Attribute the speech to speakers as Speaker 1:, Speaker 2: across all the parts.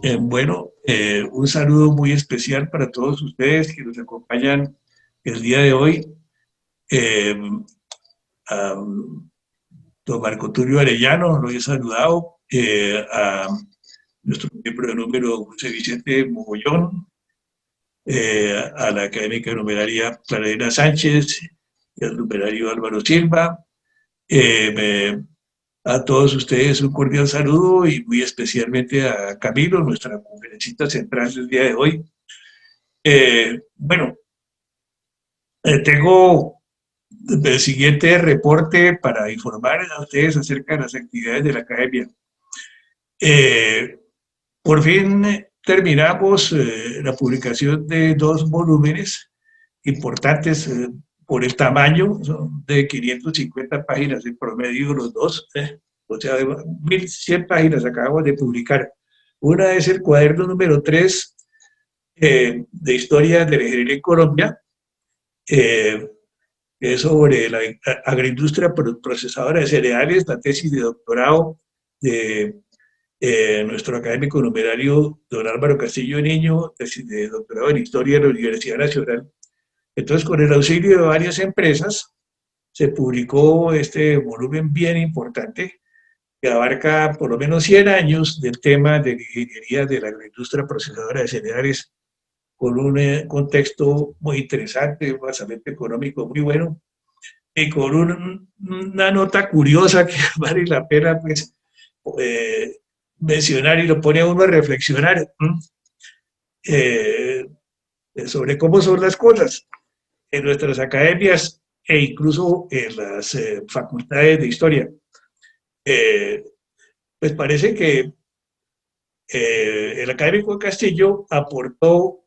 Speaker 1: Un saludo muy especial para todos ustedes que nos acompañan el día de hoy. Eh, a don Marco Tulio Arellano, lo he saludado, a nuestro miembro de número José Vicente Mogollón, a la académica numeraria Clarena Sánchez y al numerario Álvaro Silva. A todos ustedes un cordial saludo y muy especialmente a Camilo, nuestra conferencista central del día de hoy. Eh, bueno, Tengo el siguiente reporte para informar a ustedes acerca de las actividades de la academia. Eh, por fin terminamos la publicación de dos volúmenes importantes por el tamaño, son de 550 páginas en promedio los dos, o sea, de 1100 páginas acabamos de publicar. Una es el cuaderno número 3 de Historia de la Ingeniería en Colombia, eh, que es sobre la agroindustria procesadora de cereales, la tesis de doctorado de nuestro académico numerario don Álvaro Castillo Niño, tesis de doctorado en Historia de la Universidad Nacional. Entonces, con el auxilio de varias empresas, se publicó este volumen bien importante que abarca por lo menos 100 años del tema de la ingeniería de la agroindustria procesadora de cereales, con un contexto muy interesante, un basamento económico muy bueno, y con una nota curiosa que vale la pena pues, eh, mencionar y lo pone a uno a reflexionar eh, sobre cómo son las cosas en nuestras academias e incluso en las facultades de historia. Eh, pues parece que el académico Castillo aportó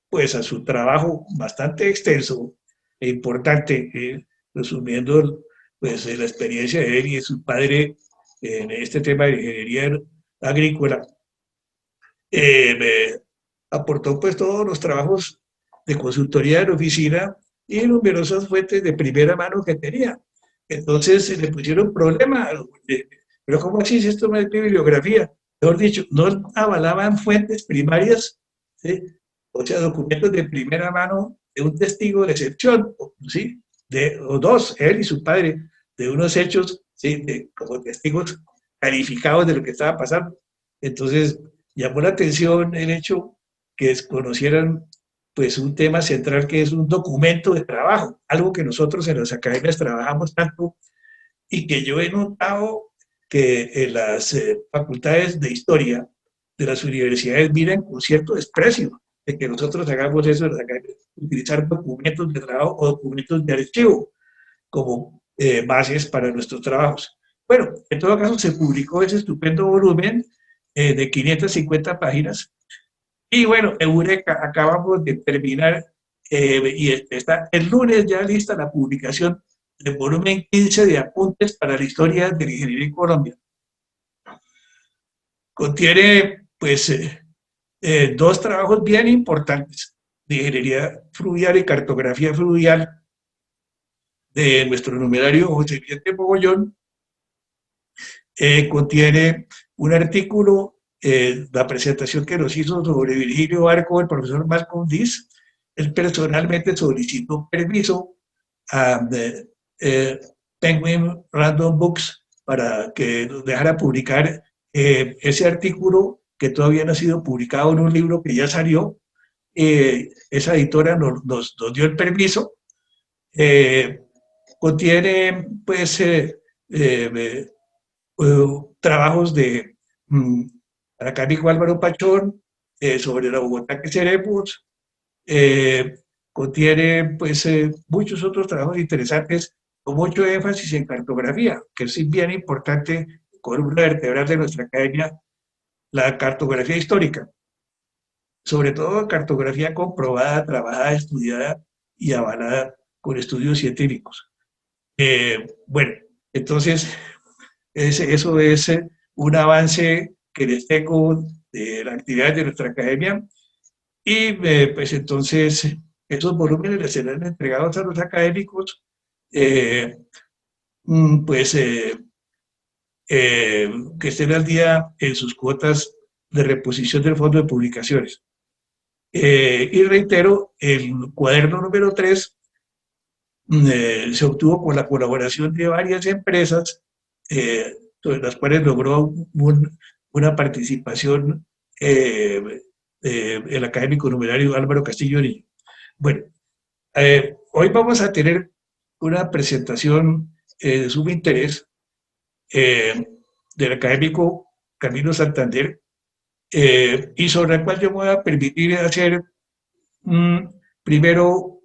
Speaker 1: pues a su trabajo bastante extenso e importante, resumiendo pues la experiencia de él y de su padre en este tema de ingeniería agrícola. Me aportó pues todos los trabajos de consultoría de la oficina y numerosas fuentes de primera mano que tenía. Entonces se le pusieron problemas, pero ¿cómo así si esto no es bibliografía? Mejor dicho, no avalaban fuentes primarias, ¿sí? O sea, documentos de primera mano de un testigo de excepción, ¿sí? O dos, él y su padre, de unos hechos, ¿sí? Como testigos calificados de lo que estaba pasando. Entonces, llamó la atención el hecho que desconocieran pues un tema central que es un documento de trabajo, algo que nosotros en las academias trabajamos tanto y que yo he notado que en las facultades de historia de las universidades miran con cierto desprecio de que nosotros hagamos eso en las academias, utilizar documentos de trabajo o documentos de archivo como bases para nuestros trabajos. Bueno, en todo caso se publicó ese estupendo volumen de 550 páginas y bueno, Eureka, acabamos de terminar y está el lunes ya lista la publicación del volumen 15 de apuntes para la historia de la ingeniería en Colombia. Contiene pues dos trabajos bien importantes de ingeniería fluvial y cartografía fluvial de nuestro numerario José Vicente Mogollón. Contiene un artículo, la presentación que nos hizo sobre Virgilio Barco, el profesor Malcolm Diz. Él personalmente solicitó permiso a Penguin Random Books para que nos dejara publicar ese artículo que todavía no ha sido publicado en un libro que ya salió. Esa editora nos dio el permiso. Eh, Contiene pues trabajos de académico Álvaro Pachón sobre la Bogotá que seremos, eh, contiene pues muchos otros trabajos interesantes con mucho énfasis en cartografía, que es bien importante, columna vertebral de nuestra academia, la cartografía histórica, sobre todo cartografía comprobada, trabajada, estudiada y avalada con estudios científicos. Bueno, entonces eso es un avance que les tengo de la actividad de nuestra academia y pues entonces esos volúmenes les serán entregados a los académicos eh, pues que estén al día en sus cuotas de reposición del Fondo de Publicaciones. Y reitero, el cuaderno número 3 se obtuvo con la colaboración de varias empresas, las cuales logró una participación el académico numerario Álvaro Castillo Niño. Bueno, hoy vamos a tener una presentación de sumo interés del académico Camilo Santander, y sobre la cual yo me voy a permitir hacer primero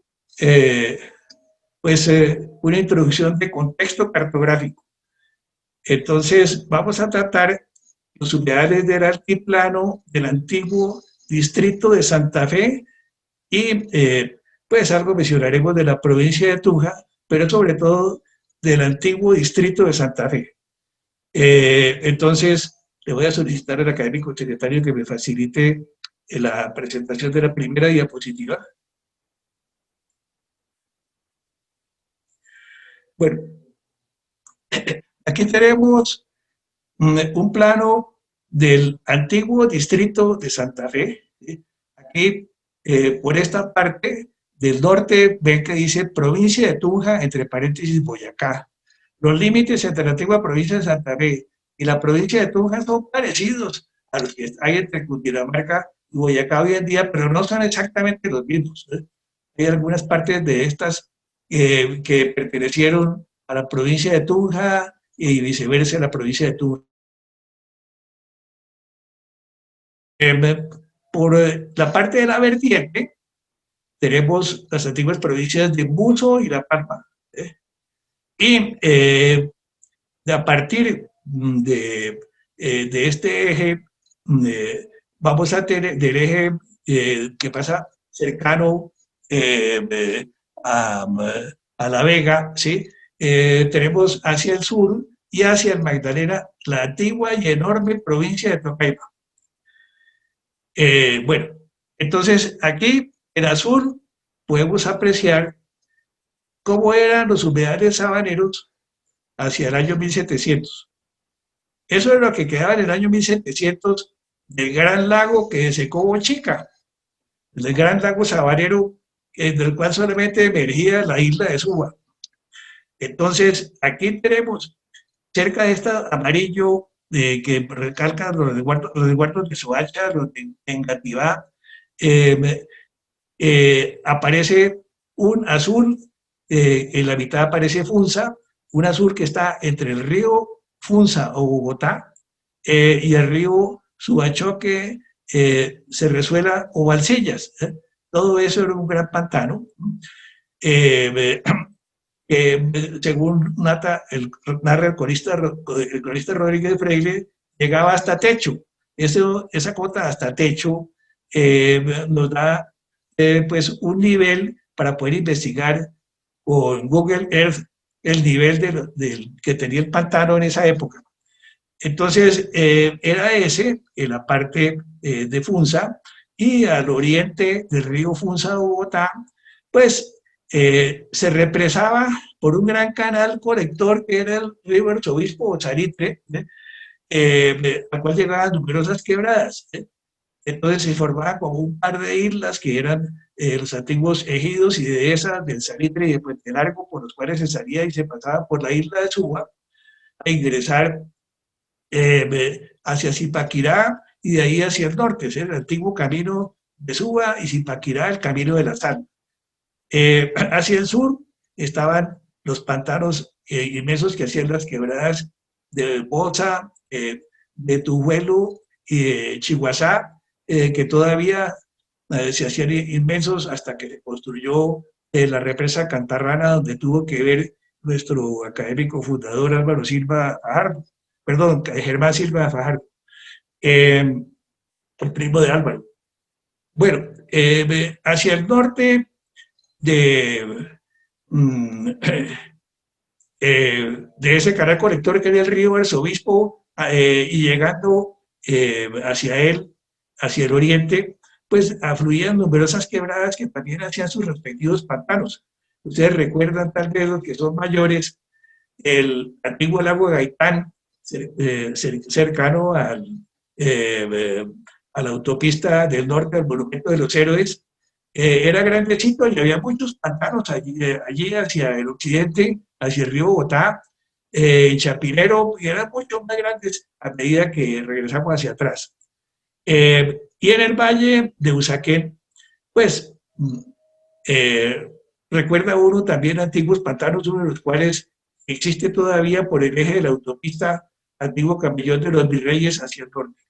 Speaker 1: una introducción de contexto cartográfico. Entonces vamos a tratar los humedales del altiplano del antiguo distrito de Santa Fe y pues algo mencionaremos de la provincia de Tunja, pero sobre todo del antiguo distrito de Santa Fe. Entonces le voy a solicitar al académico secretario que me facilite la presentación de la primera diapositiva. Bueno, aquí tenemos un plano del antiguo distrito de Santa Fe. ¿Sí? Aquí, por esta parte del norte, ven que dice provincia de Tunja, entre paréntesis Boyacá. Los límites entre la antigua provincia de Santa Fe y la provincia de Tunja son parecidos a los que hay entre Cundinamarca y Boyacá hoy en día, pero no son exactamente los mismos. Hay algunas partes de estas que pertenecieron a la provincia de Tunja y viceversa a la provincia de Tunja. Por la parte de la vertiente tenemos las antiguas provincias de Muso y La Palma. Y a partir de este eje, vamos a tener del eje que pasa cercano a, a La Vega, ¿sí? Tenemos hacia el sur y hacia el Magdalena la antigua y enorme provincia de Tocaima. Bueno, entonces aquí en azul podemos apreciar cómo eran los humedales sabaneros hacia el año 1700. Eso es lo que quedaba en el año 1700 del gran lago que secó Bochica, el gran lago sabanero, del cual solamente emergía la isla de Suba. Entonces, aquí tenemos cerca de este amarillo que recalca los resguardos de Soacha, los de Engativá, aparece un azul, en la mitad aparece Funza, un azul que está entre el río Funza o Bogotá y el río Subachoque, Cerrezuela o Balsillas. Todo eso era un gran pantano. Según narra el cronista Rodríguez Freire, llegaba hasta techo. Esa cota hasta techo nos da pues un nivel para poder investigar con Google Earth el nivel que tenía el pantano en esa época. Entonces, era ese, en la parte de Funza, y al oriente del río Funza, Bogotá, pues se represaba por un gran canal colector que era el río Arzobispo o Salitre, al cual llegaban numerosas quebradas. Entonces se formaba como un par de islas que eran los antiguos ejidos y dehesas del Salitre y de Puente Largo, por los cuales se salía y se pasaba por la isla de Suba a ingresar hacia Zipaquirá y de ahí hacia el norte, es el antiguo camino de Suba y Zipaquirá, el camino de la sal. Hacia el sur estaban los pantanos inmensos que hacían las quebradas de Boza, de Tujuelo y de Chihuahua, que todavía se hacían inmensos hasta que se construyó la represa Cantarrana, donde tuvo que ver nuestro académico fundador Álvaro Silva Fajardo, perdón, Germán Silva Fajardo, el primo de Álvaro. Bueno, hacia el norte de ese canal colector que era el río Arzobispo, y llegando hacia él, hacia el oriente, pues afluían numerosas quebradas que también hacían sus respectivos pantanos. Ustedes recuerdan tal vez los que son mayores, el antiguo lago Gaitán, cercano al a la autopista del norte, al Monumento de los Héroes, era grandecito y había muchos pantanos allí hacia el occidente, hacia el río Bogotá, Chapinero, y eran mucho más grandes a medida que regresamos hacia atrás. Y en el valle de Usaquén, pues eh, recuerda uno también antiguos pantanos, uno de los cuales existe todavía por el eje de la autopista antiguo Camellón de los Virreyes hacia el norte.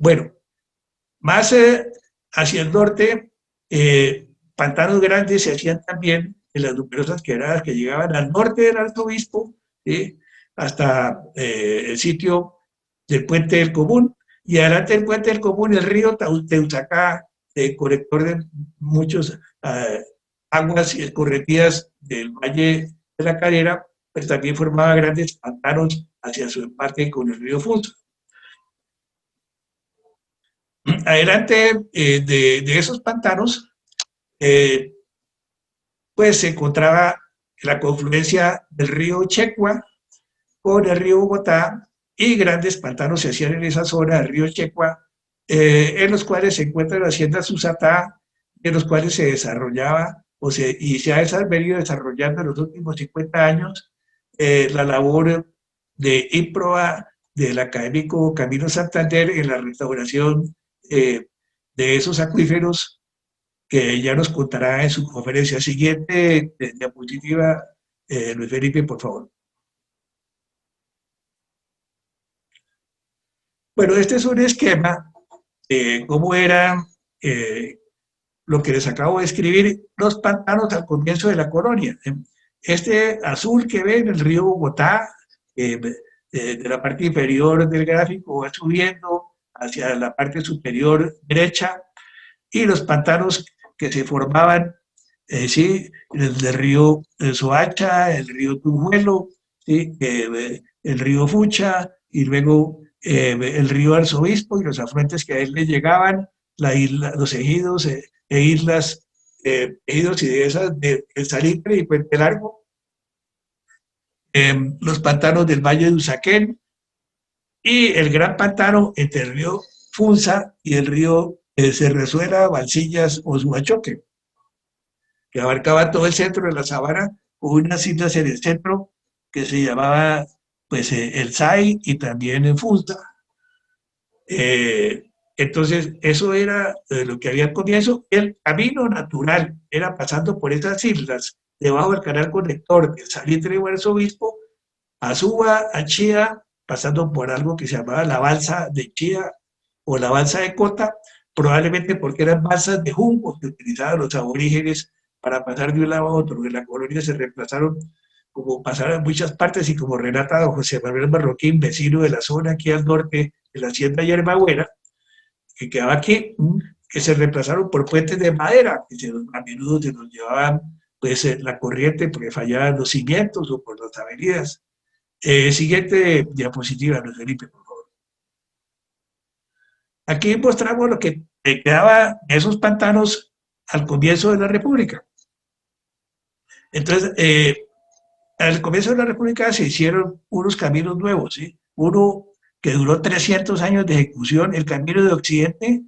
Speaker 1: Bueno, más hacia el norte, pantanos grandes se hacían también en las numerosas quebradas que llegaban al norte del Arzobispo, ¿sí? Hasta el sitio del Puente del Común, y adelante del Puente del Común el río Teuzacá, colector de muchos aguas y escorrentidas del Valle de la Calera, pues también formaba grandes pantanos hacia su empate con el río Funza. Adelante de esos pantanos, eh, pues se encontraba la confluencia del río Checua con el río Bogotá, y grandes pantanos se hacían en esa zona del río Checua, en los cuales se encuentra la hacienda Susatá, en los cuales se desarrollaba y se ha venido desarrollando en los últimos 50 años la labor de IPROA del académico Camilo Santander en la restauración de esos acuíferos, que ya nos contará en su conferencia. Siguiente diapositiva, Luis Felipe, por favor. Bueno, este es un esquema de cómo eran lo que les acabo de escribir, los pantanos al comienzo de la colonia. Este azul que ven, el río Bogotá, de la parte inferior del gráfico va subiendo hacia la parte superior derecha, y los pantanos que se formaban, sí, el río Soacha, el río Tujuelo, ¿sí? El río Fucha, y luego el río Arzobispo y los afluentes que a él le llegaban, la isla, los ejidos islas, ejidos y de esas, de Salitre y Puente Largo, los pantanos del Valle de Usaquén, y el gran pantano entre el río Funza y el río Cerrezuela, Balsillas o Suachoque, que abarcaba todo el centro de la sabana, con unas islas en el centro que se llamaba pues el SAI y también en Funza. Entonces, eso era lo que había al comienzo. El camino natural era pasando por esas islas, debajo del canal conector de Salitre y Arzobispo, a Suba, a Chía, pasando por algo que se llamaba la balsa de Chía o la balsa de Cota, probablemente porque eran balsas de juncos que utilizaban los aborígenes para pasar de un lado a otro. En la colonia se reemplazaron, como pasaron en muchas partes, y como relata don José Manuel Marroquín, vecino de la zona aquí al norte de la hacienda Yerbabuena, que quedaba aquí, que se reemplazaron por puentes de madera, que a menudo se nos llevaban pues, la corriente porque fallaban los cimientos o por las avenidas. Siguiente diapositiva, Luis Felipe, por favor. Aquí mostramos lo que quedaba de esos pantanos al comienzo de la República. Entonces, al comienzo de la República se hicieron unos caminos nuevos, ¿sí? Uno que duró 300 años de ejecución, el Camino de Occidente,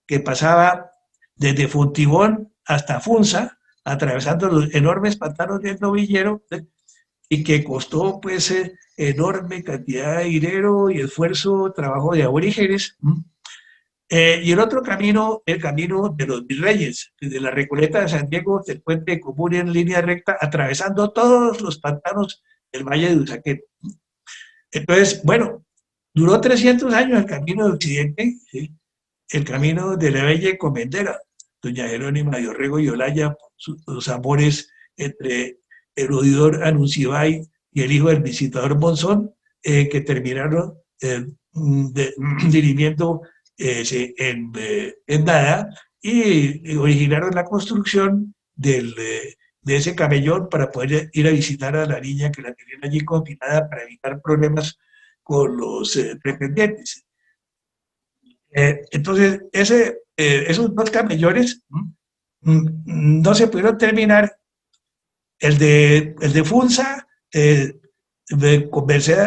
Speaker 1: que pasaba desde Fontibón hasta Funza, atravesando los enormes pantanos del Novillero, ¿sí? Y que costó pues enorme cantidad de dinero y esfuerzo, trabajo de aborígenes. Y el otro camino, el camino de los Virreyes, desde la Recoleta de San Diego, del Puente Común en línea recta, atravesando todos los pantanos del Valle de Usaquén. Entonces, bueno, duró 300 años el camino de Occidente, ¿sí? El camino de la Bella Encomendera, doña Jerónima de Orrego y Olaya, los amores entre el oidor Anuncibay y el hijo del visitador Monzón, que terminaron dirimiendo en Dada, y originaron la construcción de ese camellón para poder ir a visitar a la niña que la tenían allí confinada para evitar problemas con los pretendientes. Entonces, esos dos camellones no se pudieron terminar. El de Funza, convencer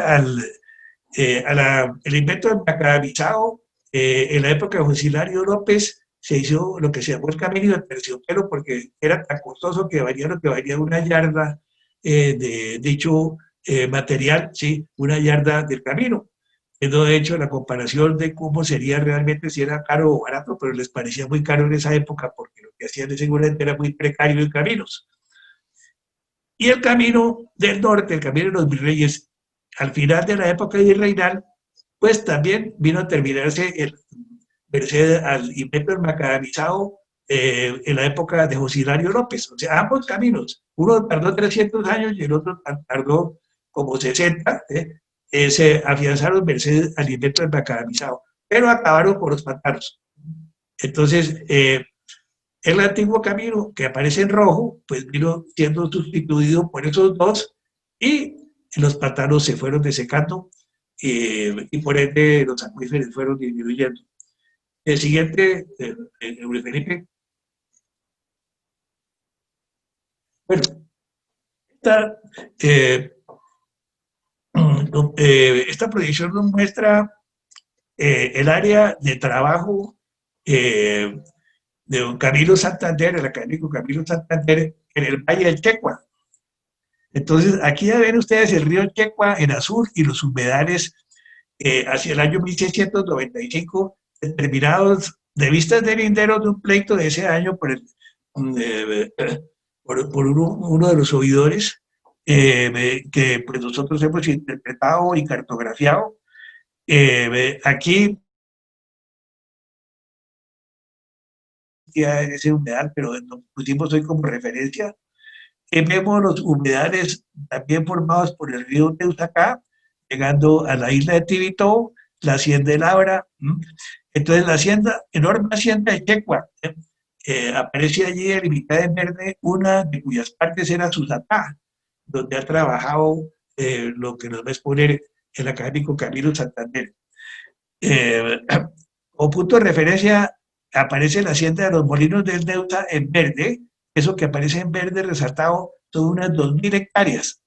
Speaker 1: El invento del macadamizado, en la época de José Hilario López, se hizo lo que se llamó el camino del terciopelo, porque era tan costoso que valía lo que valía una yarda de dicho material, ¿sí? Una yarda del camino. De hecho, la comparación de cómo sería realmente si era caro o barato, pero les parecía muy caro en esa época porque lo que hacían de seguramente era muy precario en caminos. Y el camino del norte, el camino de los virreyes, al final de la época virreinal, pues también vino a terminarse merced al invento del macadamizado en la época de José Hilario López. O sea, ambos caminos. Uno tardó 300 años y el otro tardó como 60. Se afianzaron merced al invento del macadamizado, pero acabaron por los pantanos. Entonces, el antiguo camino que aparece en rojo, pues vino siendo sustituido por esos dos y los pantanos se fueron desecando y por ende los acuíferos fueron disminuyendo. El siguiente, Felipe. Bueno, esta, eh, esta proyección nos muestra el área de trabajo de don Camilo Santander, el académico Camilo Santander, en el Valle del Checua. Entonces, aquí ya ven ustedes el río Checua en azul y los humedales hacia el año 1695, determinados de vistas de linderos de un pleito de ese año eh, por uno de los oidores que pues, nosotros hemos interpretado y cartografiado. Aquí ya ese humedal, pero lo pusimos hoy como referencia. Vemos los humedales también formados por el río Teutacá, llegando a la isla de Tibito, la hacienda de Labra. Entonces la hacienda, enorme hacienda de Checua, aparece allí delimitada en verde, una de cuyas partes era Susatá, donde ha trabajado lo que nos va a exponer el académico Camilo Santander. Como punto de referencia aparece la hacienda de los Molinos del Neusa en verde. Eso que aparece en verde resaltado son unas 2.000 hectáreas.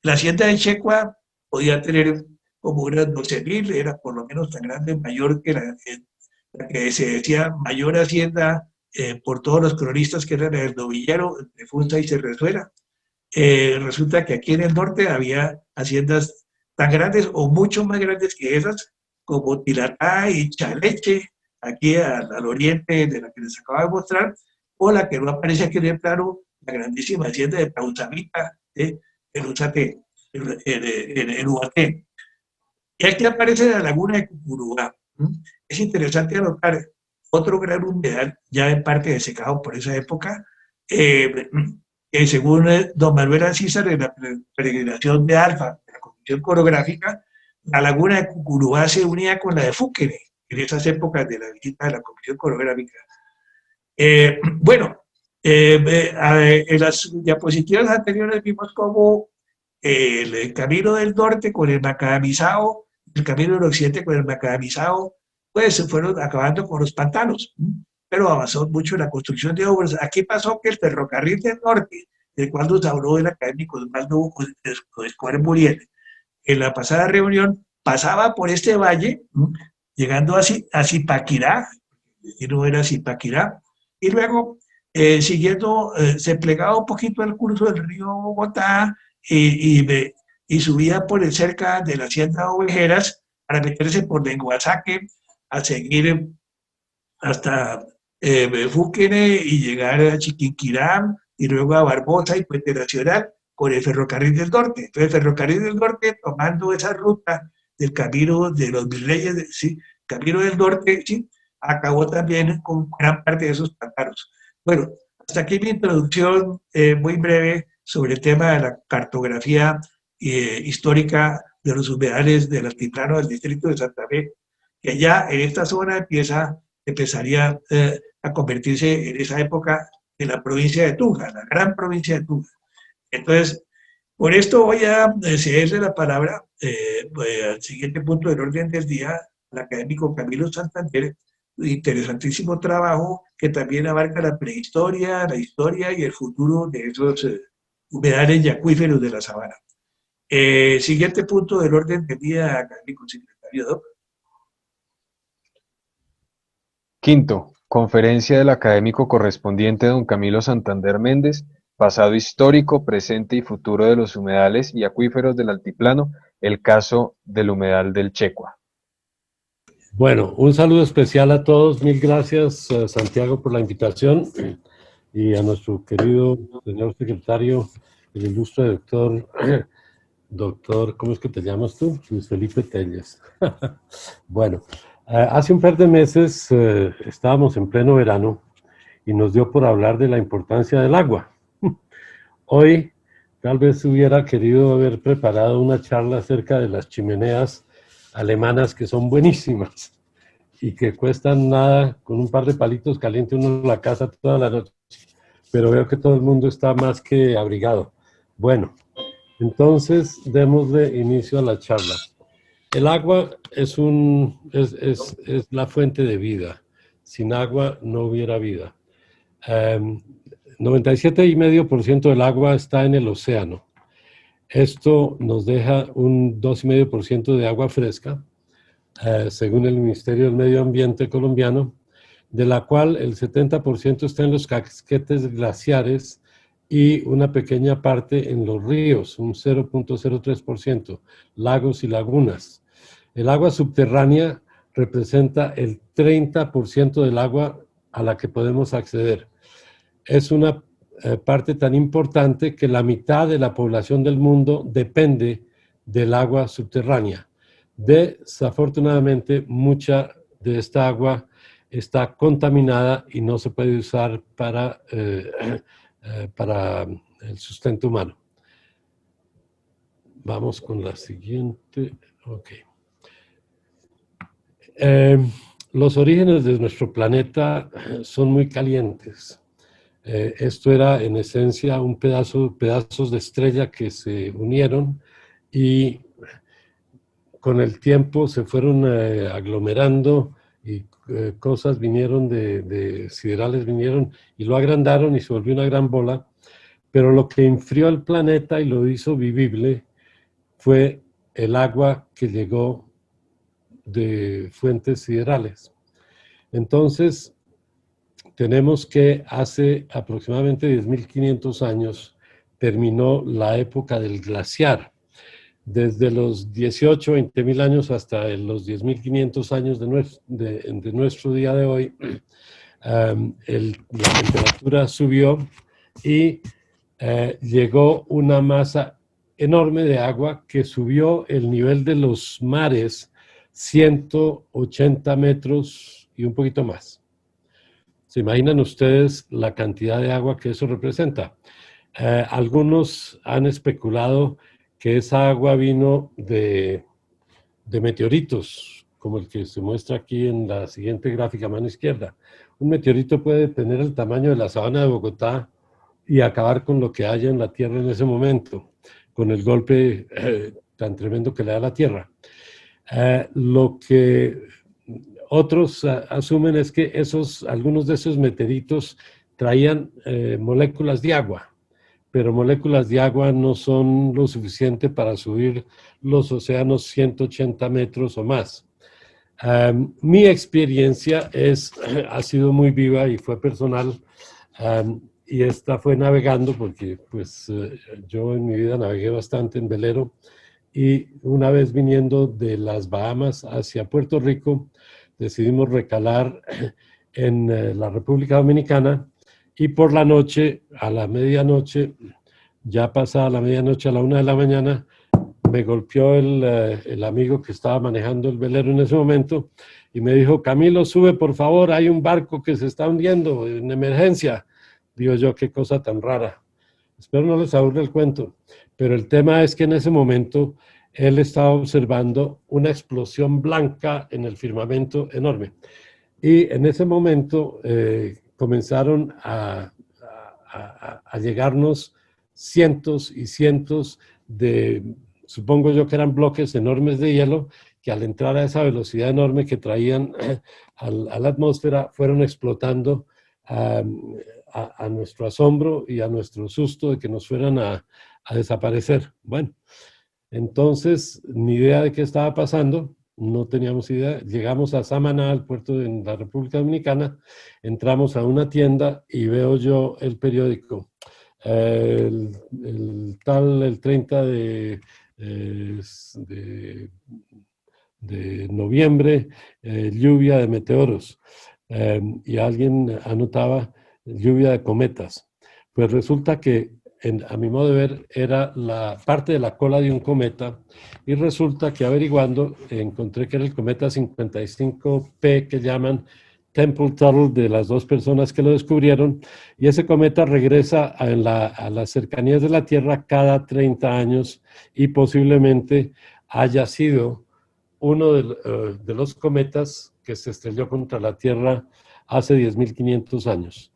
Speaker 1: La hacienda de Checua podía tener como unas 12.000, era por lo menos tan grande, mayor que la que se decía mayor hacienda por todos los cronistas, que eran el novillero de Funza y Cerrezuela. Resulta que aquí en el norte había haciendas tan grandes o mucho más grandes que esas, como Tilatá y Chaleche, aquí al oriente de la que les acabo de mostrar, o la que no aparece aquí en el plano, la grandísima hacienda de Pausamita, en Usate, en Ubaté. Y aquí aparece la laguna de Cucurubá. Es interesante anotar otro gran humedal, ya en parte desecado por esa época, eh, según don Manuel Ancísar, en la peregrinación de Alfa, de la Comisión Coreográfica, la laguna de Cucurubá se unía con la de Fúquene, en esas épocas de la visita de la Comisión Coreográfica. Bueno, en las diapositivas anteriores vimos cómo el camino del norte con el macadamizado, el camino del occidente con el macadamizado, pues se fueron acabando con los pantanos, pero avanzó mucho en la construcción de obras. Aquí pasó que el ferrocarril del norte, del cual nos habló el académico Osvaldo Escobar Muriel, en la pasada reunión, pasaba por este valle, llegando a Zipaquirá, y no era Zipaquirá, y luego, siguiendo, se plegaba un poquito el curso del río Bogotá y subía por el cerca de la hacienda Ovejeras para meterse por Lenguasaque a seguir hasta Fúquene y llegar a Chiquinquirá y luego a Barbosa y Puente Nacional con el ferrocarril del norte. Entonces el ferrocarril del norte, tomando esa ruta del camino de los virreyes, ¿sí? Camino del norte, ¿sí? Acabó también con gran parte de esos pantanos. Bueno, hasta aquí mi introducción muy breve sobre el tema de la cartografía histórica de los humedales del altiplano del distrito de Santa Fe, que ya en esta zona empezaría a convertirse en esa época en la provincia de Tunja, la gran provincia de Tunja. Entonces, por esto voy a cederle la palabra pues, al siguiente punto del orden del día, al académico Camilo Santander, interesantísimo trabajo que también abarca la prehistoria, la historia y el futuro de esos humedales y acuíferos de la sabana. Siguiente punto del orden del día, académico secretario, Doc.
Speaker 2: Quinto, conferencia del académico correspondiente don Camilo Santander Méndez, pasado histórico, presente y futuro de los humedales y acuíferos del altiplano, el caso del humedal del Checua.
Speaker 3: Bueno, un saludo especial a todos. Mil gracias, Santiago, por la invitación y a nuestro querido señor secretario, el ilustre doctor, ¿cómo es que te llamas tú? Luis Felipe Telles. Bueno, hace un par de meses estábamos en pleno verano y nos dio por hablar de la importancia del agua. Hoy tal vez hubiera querido haber preparado una charla acerca de las chimeneas alemanas que son buenísimas y que cuestan nada, con un par de palitos caliente uno en la casa toda la noche. Pero veo que todo el mundo está más que abrigado. Bueno, entonces démosle inicio a la charla. El agua es la fuente de vida. Sin agua no hubiera vida. 97,5% del agua está en el océano. Esto nos deja un 2,5% de agua fresca, según el Ministerio del Medio Ambiente colombiano, de la cual el 70% está en los casquetes glaciares y una pequeña parte en los ríos, un 0,03%, lagos y lagunas. El agua subterránea representa el 30% del agua a la que podemos acceder. Es una parte tan importante que la mitad de la población del mundo depende del agua subterránea. Desafortunadamente, mucha de esta agua está contaminada y no se puede usar para el sustento humano. Vamos con la siguiente. Ok. Los orígenes de nuestro planeta son muy calientes. Esto era en esencia un pedazos de estrella que se unieron y con el tiempo se fueron aglomerando y cosas vinieron de siderales vinieron y lo agrandaron y se volvió una gran bola, pero lo que enfrió el planeta y lo hizo vivible fue el agua que llegó de fuentes siderales. Entonces, tenemos que hace aproximadamente 10.500 años terminó la época del glaciar. Desde los 18, 20.000 años hasta los 10.500 años de nuestro día de hoy, la temperatura subió y llegó una masa enorme de agua que subió el nivel de los mares 180 metros y un poquito más. ¿Se imaginan ustedes la cantidad de agua que eso representa? Algunos han especulado que esa agua vino de meteoritos, como el que se muestra aquí en la siguiente gráfica a mano izquierda. Un meteorito puede tener el tamaño de la sabana de Bogotá y acabar con lo que haya en la Tierra en ese momento, con el golpe tan tremendo que le da la Tierra. Lo que otros asumen es que algunos de esos meteoritos traían moléculas de agua, pero moléculas de agua no son lo suficiente para subir los océanos 180 metros o más. Mi experiencia ha sido muy viva y fue personal, y esta fue navegando, porque pues, yo en mi vida navegué bastante en velero, y una vez viniendo de las Bahamas hacia Puerto Rico, decidimos recalar en la República Dominicana, y por la noche, a la medianoche, ya pasada la medianoche, a la 1 de la mañana, me golpeó el amigo que estaba manejando el velero en ese momento y me dijo: Camilo, sube por favor, hay un barco que se está hundiendo en emergencia. Digo yo, qué cosa tan rara. Espero no les aburre el cuento, pero el tema es que en ese momento él estaba observando una explosión blanca en el firmamento enorme. Y en ese momento comenzaron a llegarnos cientos y cientos de, supongo yo que eran bloques enormes de hielo, que al entrar a esa velocidad enorme que traían a la atmósfera, fueron explotando a nuestro asombro y a nuestro susto de que nos fueran a desaparecer. Bueno, Entonces, ni idea de qué estaba pasando, no teníamos idea. Llegamos a Samaná, al puerto de la República Dominicana, entramos a una tienda y veo yo el periódico. El 30 eh, de, de noviembre, lluvia de meteoros, y alguien anotaba lluvia de cometas. Pues resulta que, a mi modo de ver, era la parte de la cola de un cometa, y resulta que averiguando encontré que era el cometa 55P, que llaman Temple Tuttle, de las dos personas que lo descubrieron, y ese cometa regresa a las cercanías de la Tierra cada 30 años, y posiblemente haya sido uno de los cometas que se estrelló contra la Tierra hace 10.500 años.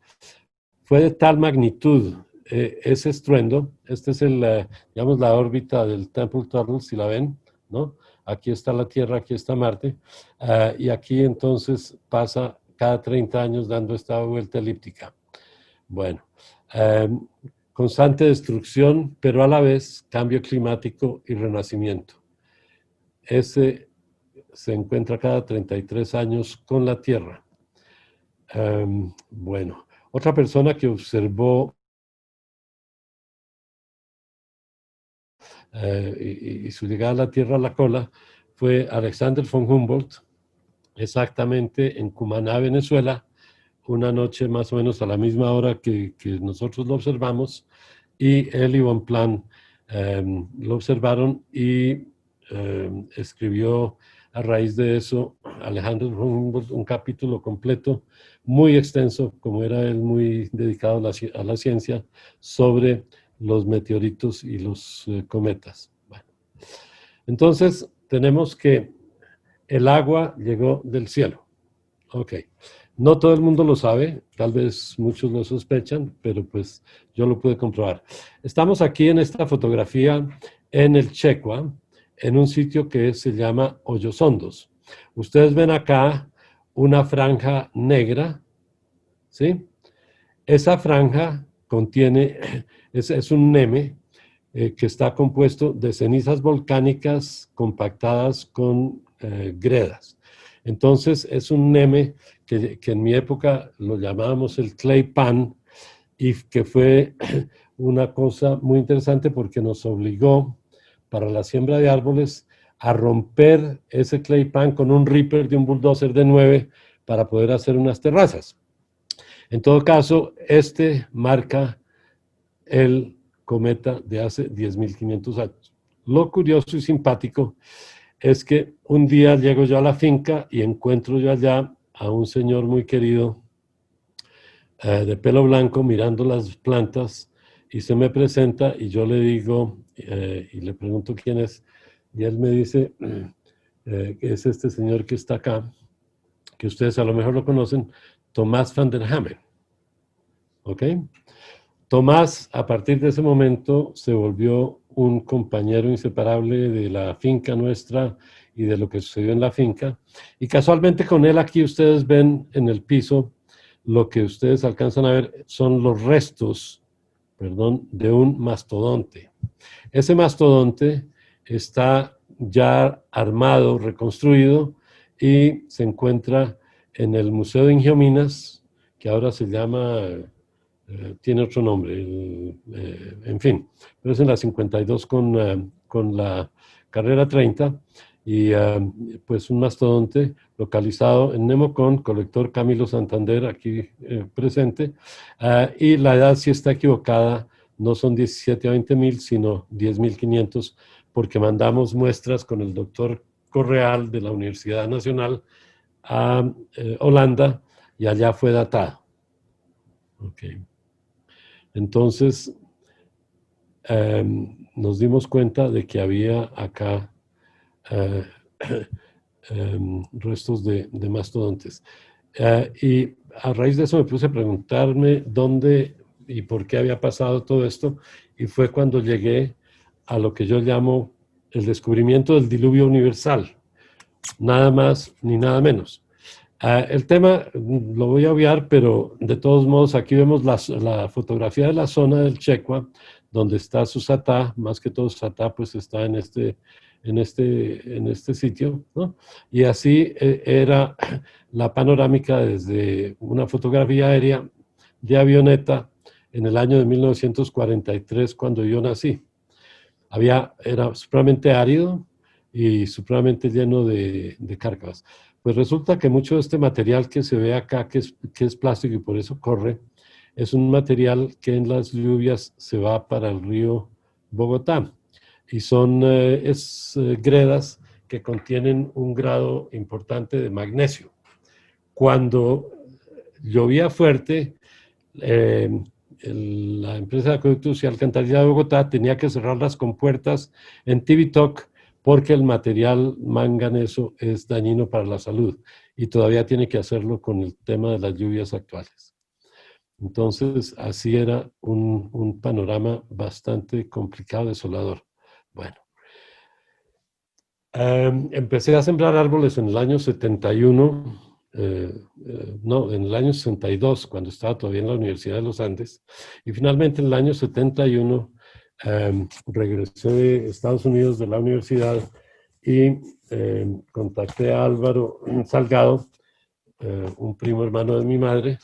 Speaker 3: Fue de tal magnitud ese estruendo. Este es digamos, la órbita del Temple Tuttle, si la ven, ¿no? Aquí está la Tierra, aquí está Marte, y aquí entonces pasa cada 30 años dando esta vuelta elíptica. Bueno, constante destrucción, pero a la vez cambio climático y renacimiento. Ese se encuentra cada 33 años con la Tierra. Bueno, otra persona que observó y su llegada a la Tierra a la cola fue Alexander von Humboldt, exactamente en Cumaná, Venezuela, una noche más o menos a la misma hora que nosotros lo observamos, y él y Von Plan lo observaron, y escribió a raíz de eso Alexander von Humboldt un capítulo completo, muy extenso, como era él muy dedicado a la ciencia, sobre los meteoritos y los cometas. Bueno, entonces tenemos que el agua llegó del cielo. Ok. No todo el mundo lo sabe, tal vez muchos lo sospechan, pero pues yo lo pude comprobar. Estamos aquí en esta fotografía en el Checua, en un sitio que se llama Hoyos Hondos. Ustedes ven acá una franja negra, ¿sí? Esa franja contiene, es un neme que está compuesto de cenizas volcánicas compactadas con gredas. Entonces es un neme que en mi época lo llamábamos el clay pan, y que fue una cosa muy interesante porque nos obligó para la siembra de árboles a romper ese clay pan con un ripper de un bulldozer de 9 para poder hacer unas terrazas. En todo caso, este marca el cometa de hace 10.500 años. Lo curioso y simpático es que un día llego yo a la finca y encuentro yo allá a un señor muy querido de pelo blanco mirando las plantas, y se me presenta y yo le digo y le pregunto quién es, y él me dice que es este señor que está acá, que ustedes a lo mejor lo conocen, Tomás van der Hamen. ¿Ok? Tomás, a partir de ese momento, se volvió un compañero inseparable de la finca nuestra y de lo que sucedió en la finca. Y casualmente con él aquí ustedes ven en el piso, lo que ustedes alcanzan a ver son los restos, perdón, de un mastodonte. Ese mastodonte está ya armado, reconstruido, y se encuentra en el Museo de Ingiominas, que ahora se llama... tiene otro nombre, en fin, pero es en la 52 con la carrera 30, y pues un mastodonte localizado en Nemocón, colector Camilo Santander, aquí presente, y la edad, si está equivocada, no son 17 a 20.000, sino 10.500, porque mandamos muestras con el doctor Correal de la Universidad Nacional a Holanda, y allá fue datado. Okay. Entonces, nos dimos cuenta de que había acá restos de mastodontes. Y a raíz de eso me puse a preguntarme dónde y por qué había pasado todo esto, y fue cuando llegué a lo que yo llamo el descubrimiento del diluvio universal, nada más ni nada menos. El tema lo voy a obviar, pero de todos modos aquí vemos la fotografía de la zona del Checua, donde está Susatá, más que todo Susatá pues está en este sitio, ¿no? Y así era la panorámica desde una fotografía aérea de avioneta en el año de 1943 cuando yo nací. Era supremamente árido y supremamente lleno de cárcavas. Pues resulta que mucho de este material que se ve acá, que es plástico y por eso corre, es un material que en las lluvias se va para el río Bogotá. Y son gredas que contienen un grado importante de magnesio. Cuando llovía fuerte, la empresa de acueductos y alcantarillado de Bogotá tenía que cerrar las compuertas en Tibitoc porque el material manganeso es dañino para la salud y todavía tiene que hacerlo con el tema de las lluvias actuales. Entonces, así era un panorama bastante complicado, desolador. Bueno, empecé a sembrar árboles en el año 71, no, en el año 62, cuando estaba todavía en la Universidad de los Andes, y finalmente en el año 71 regresé de Estados Unidos de la universidad y contacté a Álvaro Salgado, un primo hermano de mi madre,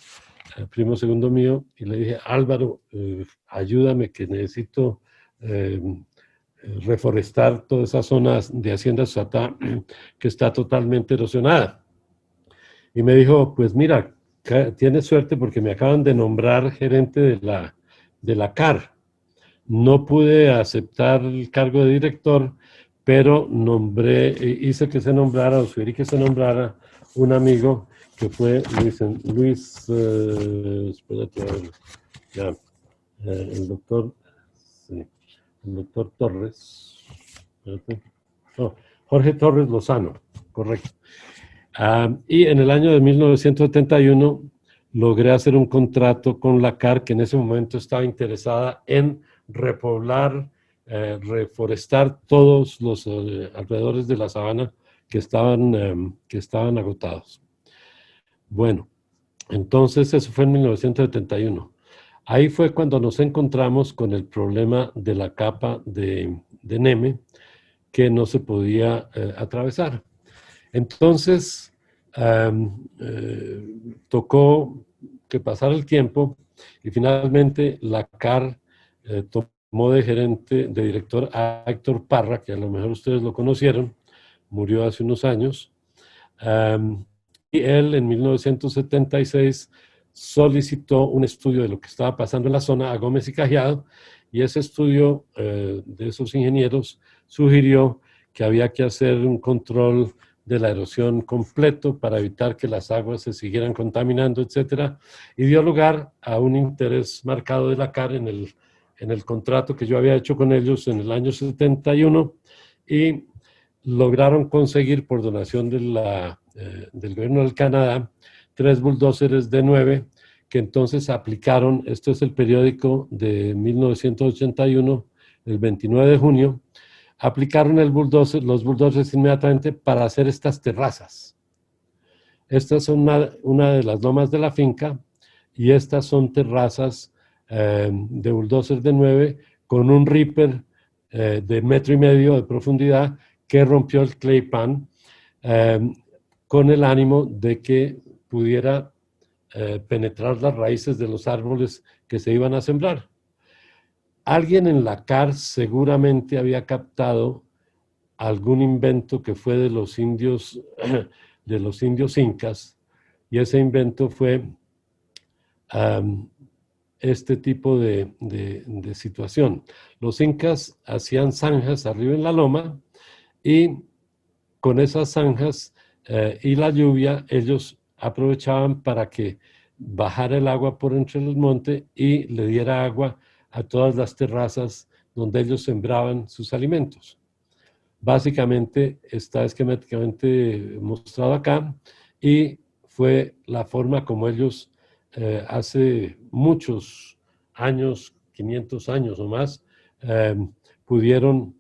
Speaker 3: primo segundo mío, y le dije, Álvaro, ayúdame que necesito reforestar toda esa zona de Hacienda Susatá que está totalmente erosionada. Y me dijo, pues mira, tienes suerte porque me acaban de nombrar gerente de la CAR. No pude aceptar el cargo de director, pero hice que se nombrara, o sugerí que se nombrara un amigo que fue espérate, a ver, ya, el doctor, sí, el doctor Torres, no, Jorge Torres Lozano, correcto. Y en el año de 1971 logré hacer un contrato con la CAR, que en ese momento estaba interesada en repoblar, reforestar todos los alrededores de la sabana que estaban agotados. Bueno, entonces eso fue en 1971. Ahí fue cuando nos encontramos con el problema de la capa de Neme que no se podía atravesar. Entonces, tocó que pasara el tiempo y finalmente la CAR tomó de director a Héctor Parra, que a lo mejor ustedes lo conocieron, murió hace unos años, y él en 1976 solicitó un estudio de lo que estaba pasando en la zona a Gómez y Cajiado, y ese estudio de esos ingenieros sugirió que había que hacer un control de la erosión completo para evitar que las aguas se siguieran contaminando, etcétera, y dio lugar a un interés marcado de la CAR en el contrato que yo había hecho con ellos en el año 71 y lograron conseguir por donación del gobierno del Canadá 3 bulldozers de 9 que entonces aplicaron, esto es el periódico de 1981, el 29 de junio, aplicaron los bulldozers inmediatamente para hacer estas terrazas. Estas son una de las lomas de la finca y estas son terrazas de bulldozer de 9 con un ripper de 1,5 metros de profundidad que rompió el clay pan con el ánimo de que pudiera penetrar las raíces de los árboles que se iban a sembrar. Alguien en la CAR seguramente había captado algún invento que fue de los indios incas, y ese invento fue este tipo de situación. Los incas hacían zanjas arriba en la loma y con esas zanjas y la lluvia ellos aprovechaban para que bajara el agua por entre el monte y le diera agua a todas las terrazas donde ellos sembraban sus alimentos. Básicamente está esquemáticamente mostrado acá y fue la forma como ellos hace muchos años, 500 años o más, pudieron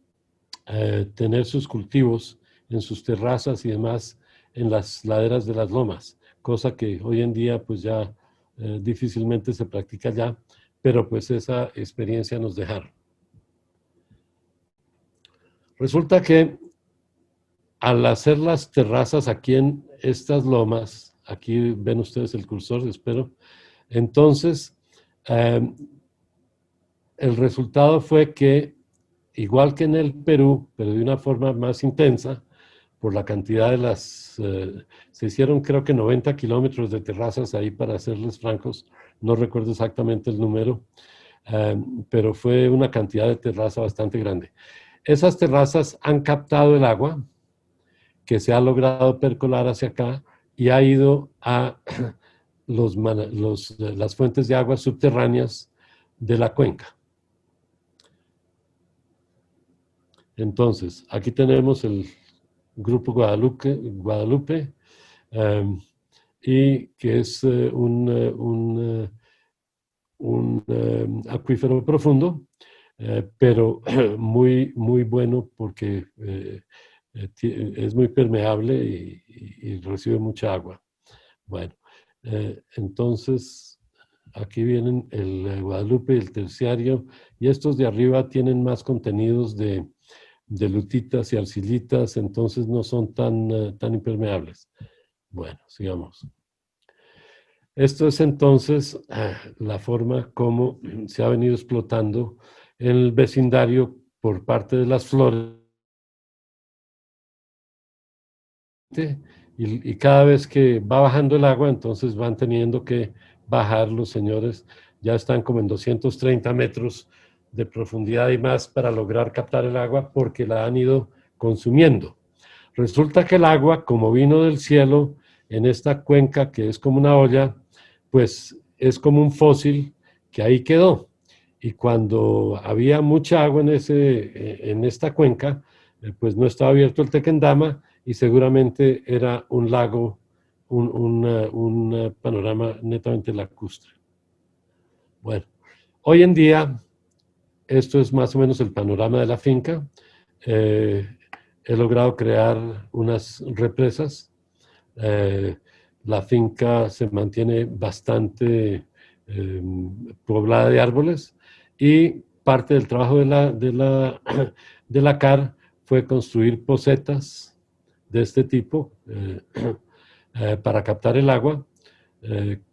Speaker 3: tener sus cultivos en sus terrazas y demás en las laderas de las lomas, cosa que hoy en día pues ya difícilmente se practica ya, pero pues esa experiencia nos dejaron. Resulta que al hacer las terrazas aquí en estas lomas, aquí ven ustedes el cursor, espero, entonces el resultado fue que, igual que en el Perú, pero de una forma más intensa, por la cantidad de se hicieron creo que 90 kilómetros de terrazas ahí, para serles francos, no recuerdo exactamente el número, pero fue una cantidad de terraza bastante grande. Esas terrazas han captado el agua que se ha logrado percolar hacia acá y ha ido a las fuentes de agua subterráneas de la cuenca. Entonces, aquí tenemos el Grupo Guadalupe y que es un acuífero profundo, pero muy, muy bueno porque es muy permeable y recibe mucha agua. Bueno, entonces aquí vienen el Guadalupe y el Terciario, y estos de arriba tienen más contenidos de lutitas y arcillitas, entonces no son tan impermeables. Bueno, sigamos. Esto es entonces la forma como se ha venido explotando el vecindario por parte de las flores. Y cada vez que va bajando el agua, entonces van teniendo que bajar los señores. Ya están como en 230 metros de profundidad y más para lograr captar el agua, porque la han ido consumiendo. Resulta que el agua, como vino del cielo en esta cuenca que es como una olla, pues es como un fósil que ahí quedó. Y cuando había mucha agua en esta cuenca, pues no estaba abierto el Tequendama y seguramente era un lago, un panorama netamente lacustre. Bueno, hoy en día esto es más o menos el panorama de la finca. He logrado crear unas represas. La finca se mantiene bastante poblada de árboles, y parte del trabajo de la CAR fue construir pocetas de este tipo para captar el agua,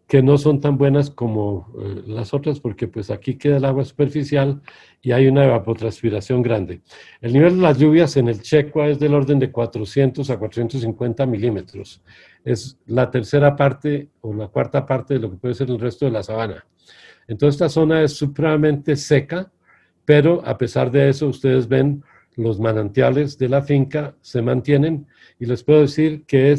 Speaker 3: que no son tan buenas como las otras, porque pues aquí queda el agua superficial y hay una evapotranspiración grande. El nivel de las lluvias en el Checua es del orden de 400 a 450 milímetros. Es la tercera parte o la cuarta parte de lo que puede ser el resto de la sabana. Entonces esta zona es supremamente seca, pero a pesar de eso ustedes ven los manantiales de la finca se mantienen, y les puedo decir que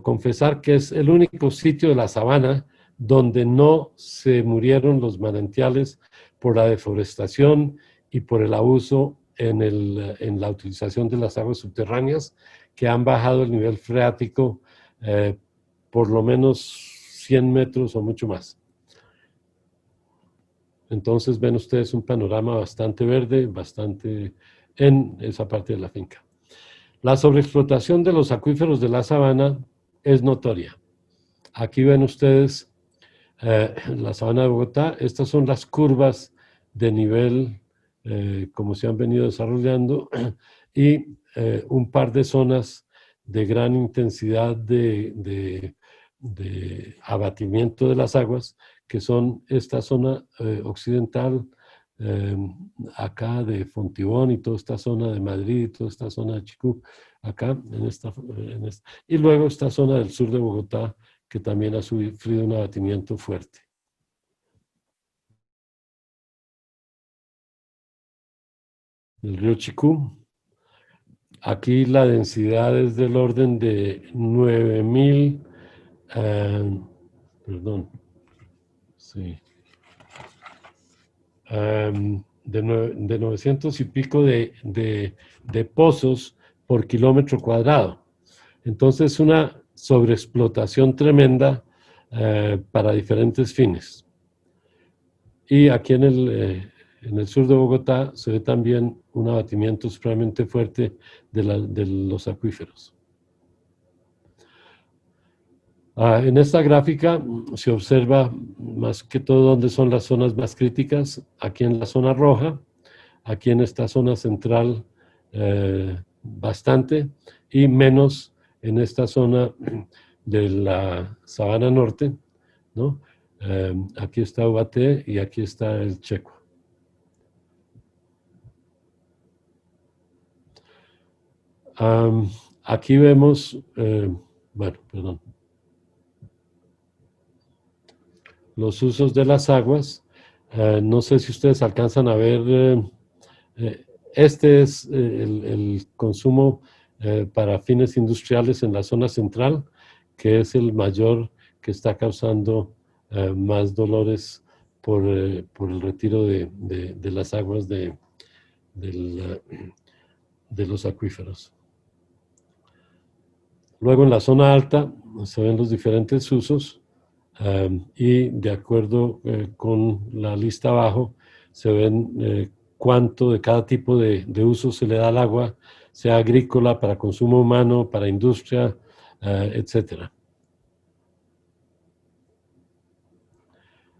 Speaker 3: confesar que es el único sitio de la sabana donde no se murieron los manantiales por la deforestación y por el abuso en la utilización de las aguas subterráneas, que han bajado el nivel freático por lo menos 100 metros o mucho más. Entonces ven ustedes un panorama bastante verde, bastante en esa parte de la finca. La sobreexplotación de los acuíferos de la sabana es notoria. Aquí ven ustedes la sabana de Bogotá. Estas son las curvas de nivel como se han venido desarrollando, y un par de zonas de gran intensidad de abatimiento de las aguas, que son esta zona occidental, acá de Fontibón, y toda esta zona de Madrid, y toda esta zona de Chicú, acá, y luego esta zona del sur de Bogotá, que también ha sufrido un abatimiento fuerte. El río Chicú, aquí la densidad es del orden de 9.000, perdón, sí, de 900 y pico de pozos por kilómetro cuadrado. Entonces, una sobreexplotación tremenda para diferentes fines. Y aquí en el sur de Bogotá se ve también un abatimiento supremamente fuerte de los acuíferos. En esta gráfica se observa más que todo dónde son las zonas más críticas. Aquí en la zona roja, aquí en esta zona central bastante, y menos en esta zona de la Sabana Norte, ¿no? Aquí está Ubaté y aquí está el Checo. Aquí vemos, bueno, perdón, los usos de las aguas. No sé si ustedes alcanzan a ver, este es el consumo para fines industriales en la zona central, que es el mayor, que está causando más dolores por el retiro de las aguas del, de los acuíferos. Luego en la zona alta se ven los diferentes usos y de acuerdo con la lista abajo se ven cuánto de cada tipo de uso se le da al agua, sea agrícola, para consumo humano, para industria, etc.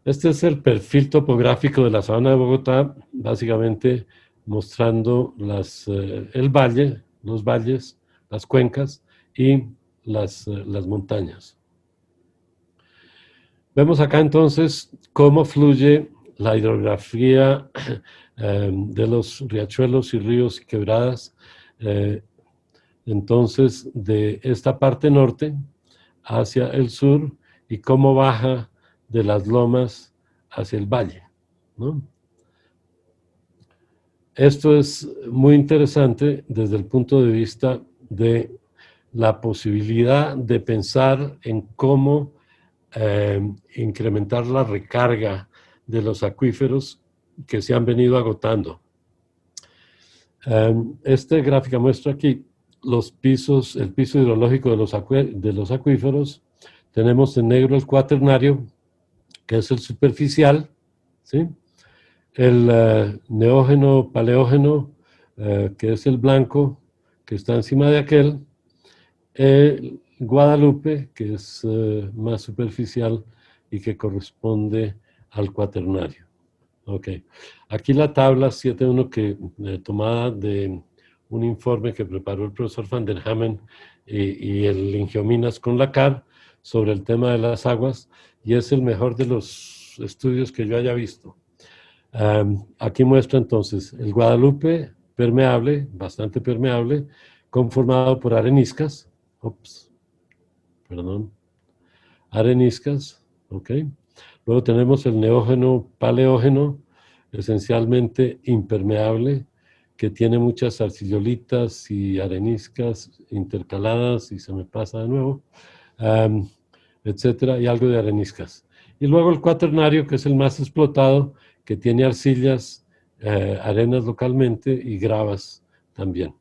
Speaker 3: Este es el perfil topográfico de la sabana de Bogotá, básicamente mostrando el valle, los valles, las cuencas y las montañas. Vemos acá entonces cómo fluye la hidrografía de los riachuelos y ríos y quebradas, entonces de esta parte norte hacia el sur, y cómo baja de las lomas hacia el valle, ¿no? Esto es muy interesante desde el punto de vista de la posibilidad de pensar en cómo incrementar la recarga de los acuíferos que se han venido agotando. Este gráfico muestra aquí los pisos, el piso hidrológico de los acuíferos. Tenemos en negro el cuaternario, que es el superficial, ¿sí? El neógeno, paleógeno, que es el blanco, que está encima de aquel. El Guadalupe, que es más superficial y que corresponde al cuaternario. Ok. Aquí la tabla 7.1 tomada de un informe que preparó el profesor Van der Hamen y el Ingiominas con la CAR sobre el tema de las aguas, y es el mejor de los estudios que yo haya visto. Aquí muestra entonces el Guadalupe permeable, bastante permeable, conformado por areniscas. Areniscas, ok. Luego tenemos el neógeno paleógeno, esencialmente impermeable, que tiene muchas arcillolitas y areniscas intercaladas, y se me pasa de nuevo, etcétera, y algo de areniscas. Y luego el cuaternario, que es el más explotado, que tiene arcillas, arenas localmente y gravas también.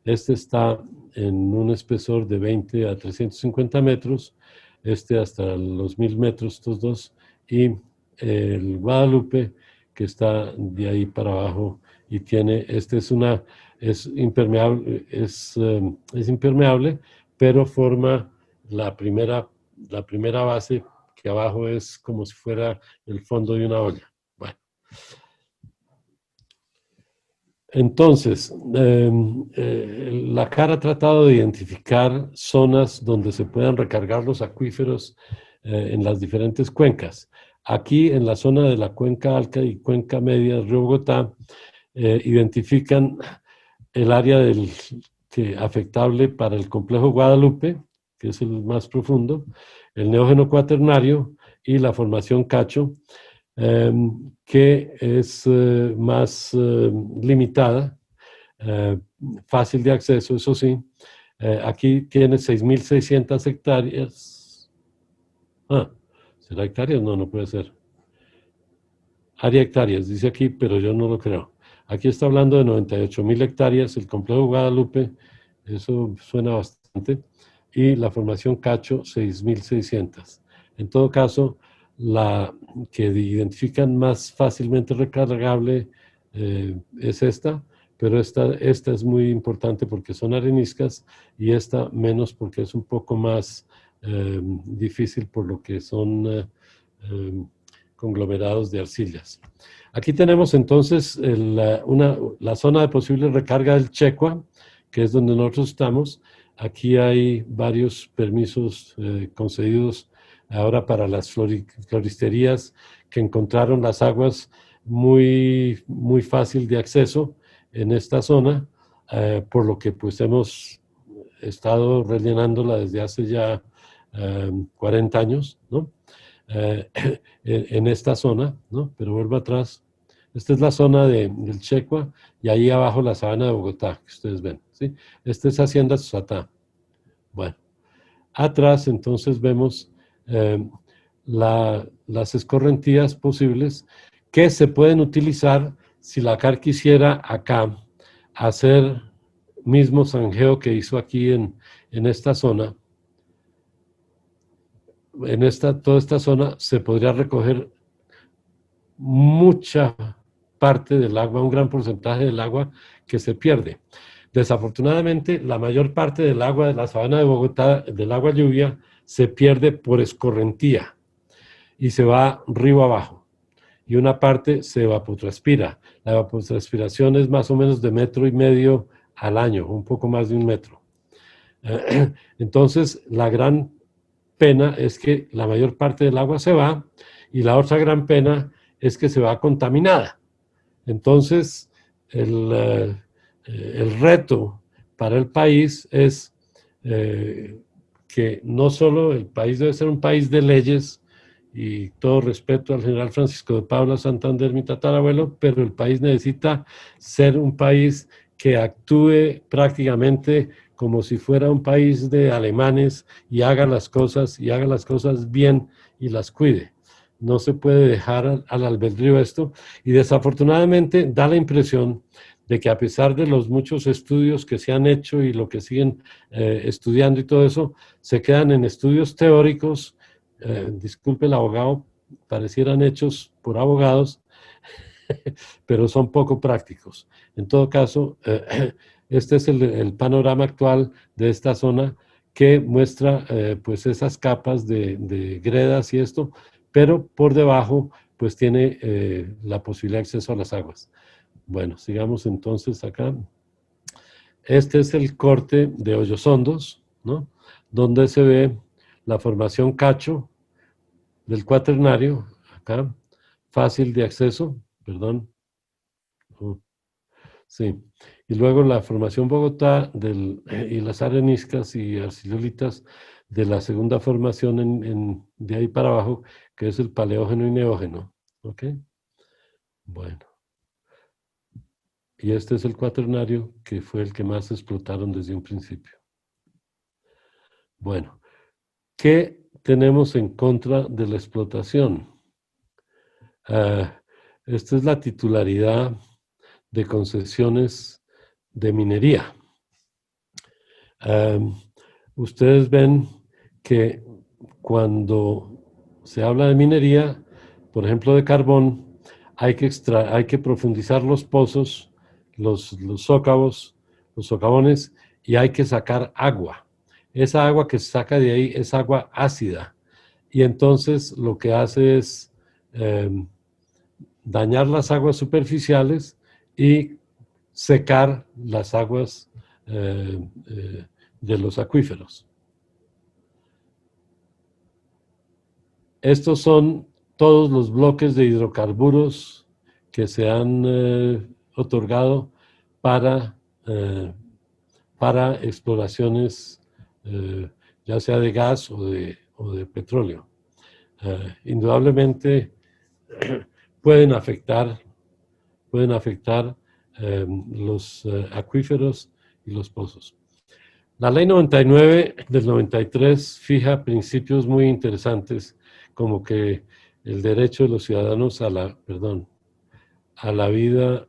Speaker 3: Este está en un espesor de 20 a 350 metros, este hasta los 1000 metros, estos dos, y el Guadalupe, que está de ahí para abajo, y tiene, es impermeable, pero forma la primera base, que abajo es como si fuera el fondo de una olla. Bueno. Entonces, la CAR ha tratado de identificar zonas donde se puedan recargar los acuíferos en las diferentes cuencas. Aquí, en la zona de la cuenca alta y cuenca media del río Bogotá, identifican el área afectable para el complejo Guadalupe, que es el más profundo, el neógeno cuaternario y la formación Cacho, que es más limitada, fácil de acceso, eso sí. Aquí tiene 6.600 hectáreas. ¿Será hectáreas? No, no puede ser. Área hectáreas, dice aquí, pero yo no lo creo. Aquí está hablando de 98.000 hectáreas, el complejo Guadalupe, eso suena bastante, y la formación Cacho, 6.600. En todo caso, la que identifican más fácilmente recargable es esta, pero esta es muy importante porque son areniscas, y esta menos porque es un poco más difícil por lo que son conglomerados de arcillas. Aquí tenemos entonces la zona de posible recarga del Checua, que es donde nosotros estamos. Aquí hay varios permisos concedidos ahora para las floristerías que encontraron las aguas muy, muy fácil de acceso en esta zona, por lo que pues hemos estado rellenándola desde hace ya 40 años, ¿no? En esta zona, ¿no? Pero vuelvo atrás. Esta es la zona del Checua y ahí abajo la sabana de Bogotá, que ustedes ven, ¿sí? Esta es Hacienda Susatá. Bueno, atrás entonces vemos las escorrentías posibles que se pueden utilizar si la CAR quisiera acá hacer mismo zanjeo que hizo aquí en esta zona. Toda esta zona se podría recoger mucha parte del agua, un gran porcentaje del agua que se pierde. Desafortunadamente, la mayor parte del agua de la sabana de Bogotá, del agua lluvia, se pierde por escorrentía y se va río abajo. Y una parte se evapotranspira. La evapotranspiración es más o menos de 1,5 metros al año, un poco más de 1 metro. Entonces, la gran pena es que la mayor parte del agua se va y la otra gran pena es que se va contaminada. Entonces, el reto para el país es que no solo el país debe ser un país de leyes, y todo respeto al general Francisco de Paula Santander, mi tatarabuelo, pero el país necesita ser un país que actúe prácticamente como si fuera un país de alemanes y haga las cosas bien y las cuide. No se puede dejar al albedrío esto, y desafortunadamente da la impresión de que a pesar de los muchos estudios que se han hecho y lo que siguen estudiando y todo eso, se quedan en estudios teóricos, disculpe el abogado, parecieran hechos por abogados, pero son poco prácticos. En todo caso, este es el panorama actual de esta zona que muestra pues esas capas de gredas y esto, pero por debajo pues tiene la posibilidad de acceso a las aguas. Bueno, sigamos entonces acá. Este es el corte de Hoyos Hondos, ¿no? Donde se ve la formación Cacho del Cuaternario, acá, fácil de acceso, perdón. Sí. Y luego la formación Bogotá y las areniscas y arcilolitas de la segunda formación de ahí para abajo, que es el paleógeno y neógeno. ¿Ok? Bueno. Y este es el Cuaternario, que fue el que más explotaron desde un principio. Bueno, ¿qué tenemos en contra de la explotación? Esta es la titularidad de concesiones de minería. Ustedes ven que cuando se habla de minería, por ejemplo de carbón, hay que profundizar los pozos, los socavones, y hay que sacar agua. Esa agua que se saca de ahí es agua ácida, y entonces lo que hace es dañar las aguas superficiales y secar las aguas de los acuíferos. Estos son todos los bloques de hidrocarburos que se han otorgado para exploraciones ya sea de gas o de petróleo. Indudablemente pueden afectar los acuíferos y los pozos. La ley 99 del 93 fija principios muy interesantes, como que el derecho de los ciudadanos a la vida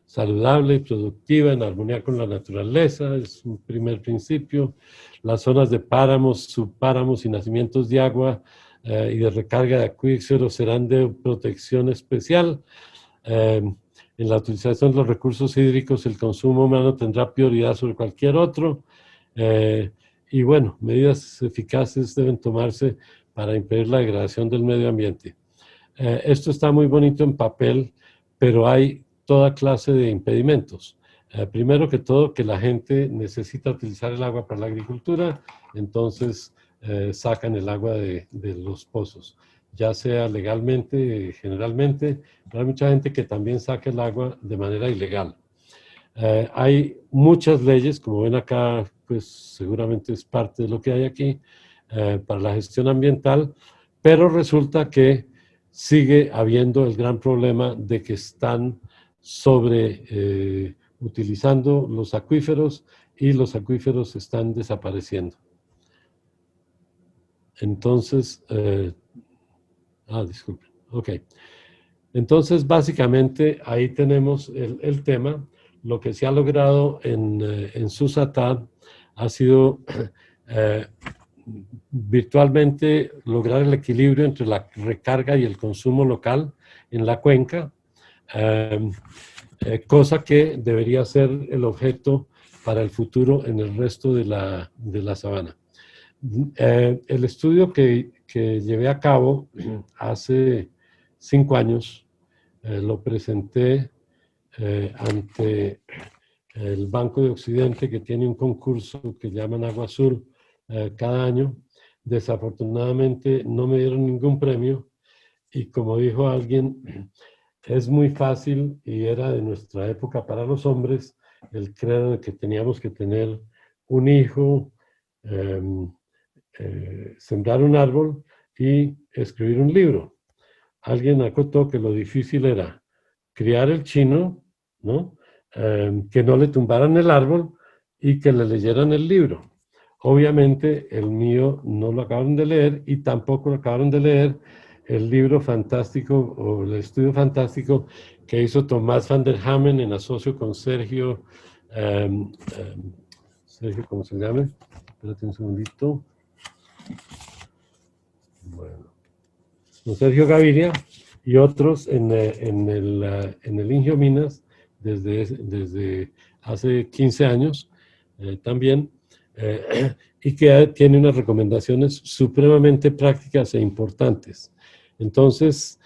Speaker 3: saludable y productiva en armonía con la naturaleza, es un primer principio. Las zonas de páramos, subpáramos y nacimientos de agua y de recarga de acuíferos serán de protección especial. En la utilización de los recursos hídricos, el consumo humano tendrá prioridad sobre cualquier otro. Y bueno, medidas eficaces deben tomarse para impedir la degradación del medio ambiente. Esto está muy bonito en papel, pero hay toda clase de impedimentos. Primero que todo, que la gente necesita utilizar el agua para la agricultura, entonces sacan el agua de los pozos, ya sea legalmente, generalmente, pero hay mucha gente que también saca el agua de manera ilegal. Hay muchas leyes, como ven acá, pues seguramente es parte de lo que hay aquí, para la gestión ambiental, pero resulta que sigue habiendo el gran problema de que están utilizando los acuíferos y los acuíferos están desapareciendo. Entonces, disculpen, ok. Entonces, básicamente, ahí tenemos el tema. Lo que se ha logrado en Susatá ha sido virtualmente lograr el equilibrio entre la recarga y el consumo local en la cuenca, cosa que debería ser el objeto para el futuro en el resto de la sabana. El estudio que llevé a cabo hace 5 años, lo presenté ante el Banco de Occidente, que tiene un concurso que llaman Agua Azul cada año. Desafortunadamente no me dieron ningún premio y, como dijo alguien, es muy fácil, y era de nuestra época para los hombres, el credo de que teníamos que tener un hijo, sembrar un árbol y escribir un libro. Alguien acotó que lo difícil era criar el chino, ¿no? Que no le tumbaran el árbol y que le leyeran el libro. Obviamente el mío no lo acabaron de leer y tampoco lo acabaron de leer el libro fantástico o el estudio fantástico que hizo Tomás van der Hamen en asocio con Sergio, Sergio, ¿cómo se llama? Espérate un segundito. Bueno, con Sergio Gaviria y otros en el Ingio Minas desde hace 15 años también, y que tiene unas recomendaciones supremamente prácticas e importantes. Entonces,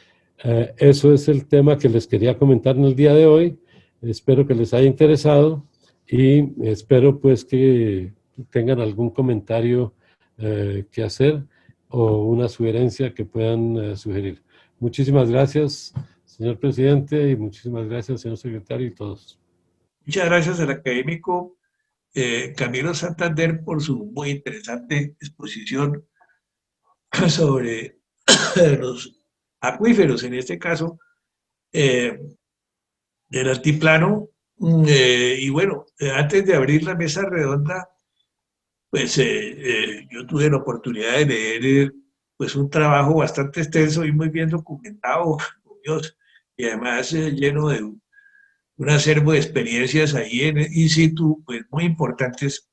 Speaker 3: eso es el tema que les quería comentar en el día de hoy. Espero que les haya interesado y espero pues que tengan algún comentario que hacer o una sugerencia que puedan sugerir. Muchísimas gracias, señor presidente, y muchísimas gracias, señor secretario, y todos.
Speaker 1: Muchas gracias al académico Camilo Santander por su muy interesante exposición sobre los acuíferos, en este caso, del altiplano. Y bueno, antes de abrir la mesa redonda, pues yo tuve la oportunidad de leer pues un trabajo bastante extenso y muy bien documentado, Dios, y además lleno de un acervo de experiencias ahí en in situ, pues muy importantes.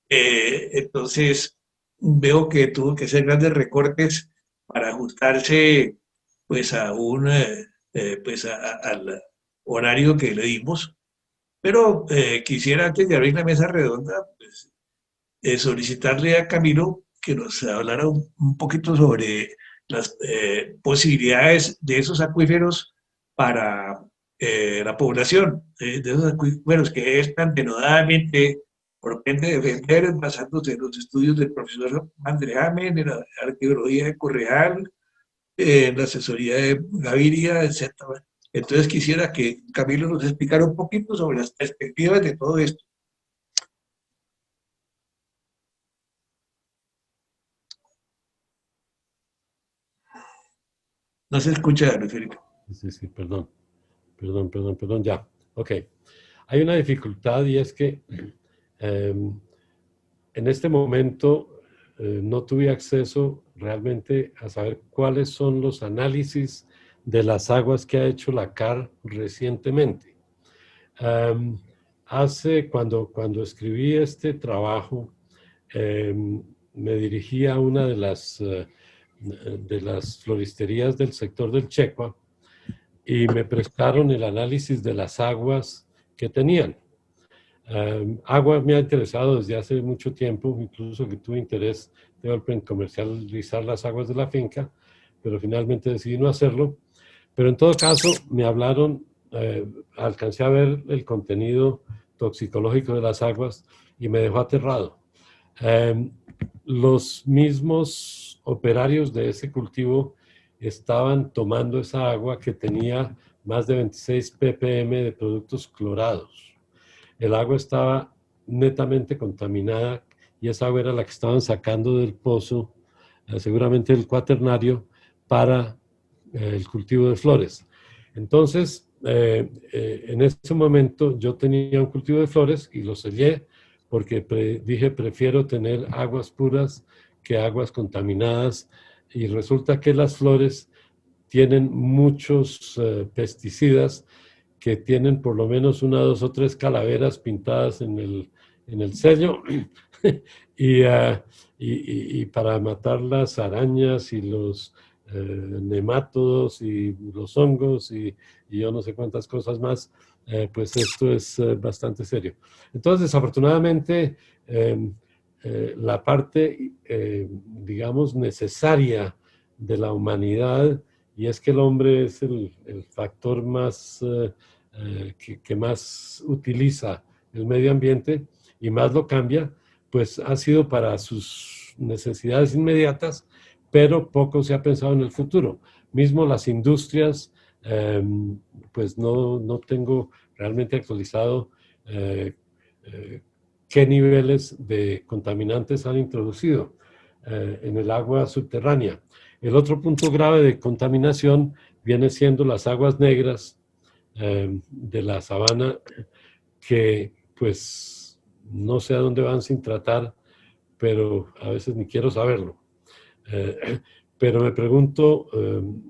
Speaker 1: Entonces veo que tuvo que hacer grandes recortes para ajustarse pues a pues al horario que le dimos. Pero quisiera, antes de abrir la mesa redonda, pues, solicitarle a Camilo que nos hablara un poquito sobre las posibilidades de esos acuíferos para la población, de esos acuíferos que es tan denodadamente propende defender basándose en los estudios del profesor André Jamen, en la arqueología de Correal, en la asesoría de Gaviria, etc. Entonces quisiera que Camilo nos explicara un poquito sobre las perspectivas de todo esto. No se escucha, Luis Felipe.
Speaker 3: Sí, perdón, ya. Ok. Hay una dificultad y es que en este momento no tuve acceso realmente a saber cuáles son los análisis de las aguas que ha hecho la CAR recientemente. Cuando escribí este trabajo, me dirigí a una de las floristerías del sector del Checua y me prestaron el análisis de las aguas que tenían. Agua me ha interesado desde hace mucho tiempo, incluso que tuve interés de en comercializar las aguas de la finca, pero finalmente decidí no hacerlo. Pero en todo caso, me hablaron, alcancé a ver el contenido toxicológico de las aguas y me dejó aterrado. Los mismos operarios de ese cultivo estaban tomando esa agua que tenía más de 26 ppm de productos clorados. El agua estaba netamente contaminada y esa agua era la que estaban sacando del pozo, seguramente del cuaternario, para el cultivo de flores. Entonces, en ese momento yo tenía un cultivo de flores y lo sellé porque dije, prefiero tener aguas puras que aguas contaminadas, y resulta que las flores tienen muchos pesticidas que tienen por lo menos una, dos o tres calaveras pintadas en el sello y para matar las arañas y los nemátodos y los hongos y yo no sé cuántas cosas más, pues esto es bastante serio. Entonces, desafortunadamente, la parte, digamos, necesaria de la humanidad, y es que el hombre es el factor más, que más utiliza el medio ambiente y más lo cambia, pues ha sido para sus necesidades inmediatas, pero poco se ha pensado en el futuro. Mismo las industrias, pues no tengo realmente actualizado qué niveles de contaminantes han introducido en el agua subterránea. El otro punto grave de contaminación viene siendo las aguas negras de la sabana, que pues no sé a dónde van sin tratar, pero a veces ni quiero saberlo. Pero me pregunto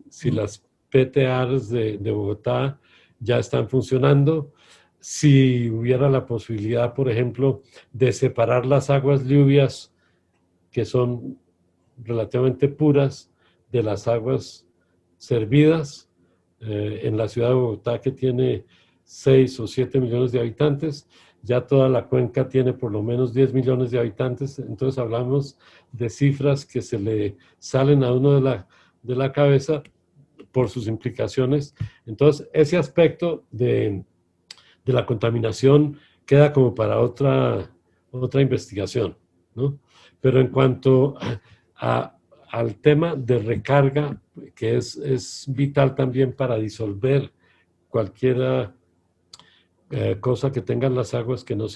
Speaker 3: si las PTAs de Bogotá ya están funcionando, si hubiera la posibilidad, por ejemplo, de separar las aguas lluvias, que son relativamente puras, de las aguas servidas en la ciudad de Bogotá, que tiene 6 o 7 millones de habitantes. Ya toda la cuenca tiene por lo menos 10 millones de habitantes, entonces hablamos de cifras que se le salen a uno de la cabeza por sus implicaciones. Entonces, ese aspecto de la contaminación queda como para otra investigación, ¿no? Pero en cuanto al tema de recarga, que es vital también para disolver cualquier cosa que tengan las aguas que no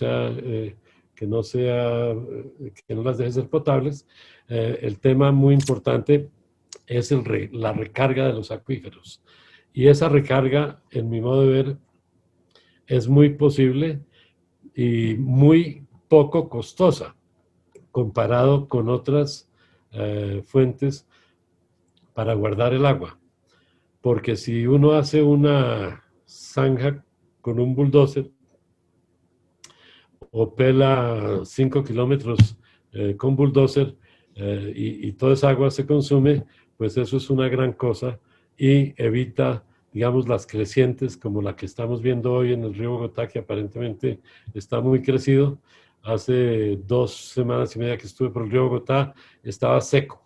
Speaker 3: las deje ser potables, el tema muy importante es la recarga de los acuíferos. Y esa recarga, en mi modo de ver, es muy posible y muy poco costosa comparado con otras fuentes para guardar el agua. Porque si uno hace una zanja con un bulldozer o pela 5 kilómetros con bulldozer y toda esa agua se consume, pues eso es una gran cosa y evita, digamos, las crecientes como la que estamos viendo hoy en el río Bogotá, que aparentemente está muy crecido. Hace 2 semanas y media que estuve por el río Bogotá, estaba seco.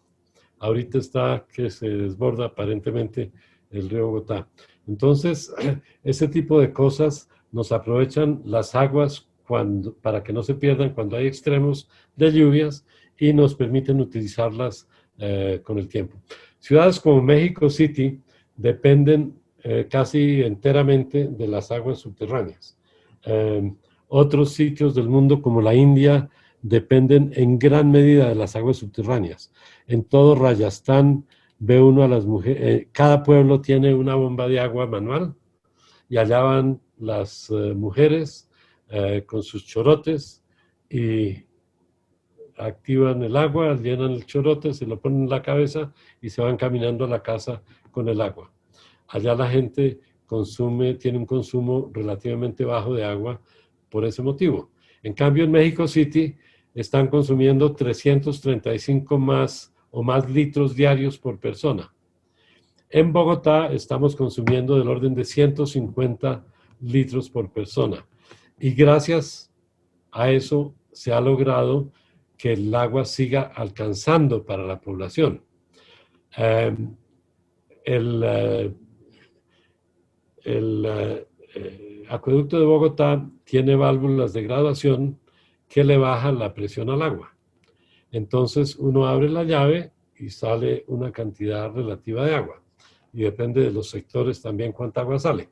Speaker 3: Ahorita está que se desborda aparentemente el río Bogotá. Entonces, ese tipo de cosas nos aprovechan las aguas para que no se pierdan cuando hay extremos de lluvias y nos permiten utilizarlas con el tiempo. Ciudades como México City dependen casi enteramente de las aguas subterráneas. Otros sitios del mundo como la India dependen en gran medida de las aguas subterráneas. En todo Rayastán ve uno a las mujeres, cada pueblo tiene una bomba de agua manual y allá van las mujeres con sus chorotes y activan el agua, llenan el chorote, se lo ponen en la cabeza y se van caminando a la casa con el agua. Allá la gente tiene un consumo relativamente bajo de agua por ese motivo. En cambio, en México City están consumiendo 335 más o más litros diarios por persona. En Bogotá estamos consumiendo del orden de 150 litros por persona. Y gracias a eso se ha logrado que el agua siga alcanzando para la población. el acueducto de Bogotá tiene válvulas de graduación que le bajan la presión al agua. Entonces uno abre la llave y sale una cantidad relativa de agua. Y depende de los sectores también cuánta agua sale.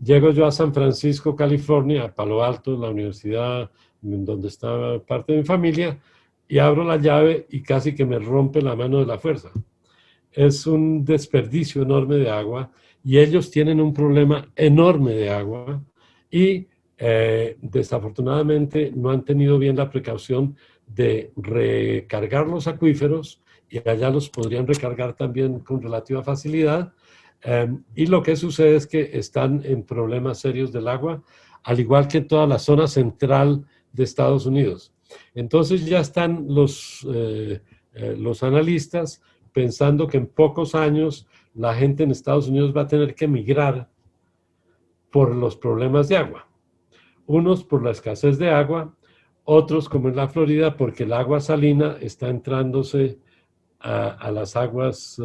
Speaker 3: Llego yo a San Francisco, California, a Palo Alto, la universidad donde está parte de mi familia, y abro la llave y casi que me rompe la mano de la fuerza. Es un desperdicio enorme de agua y ellos tienen un problema enorme de agua y desafortunadamente no han tenido bien la precaución de recargar los acuíferos y allá los podrían recargar también con relativa facilidad. Y lo que sucede es que están en problemas serios del agua, al igual que toda la zona central de Estados Unidos. Entonces ya están los analistas pensando que en pocos años la gente en Estados Unidos va a tener que emigrar por los problemas de agua. Unos por la escasez de agua, otros como en la Florida porque el agua salina está entrándose a las aguas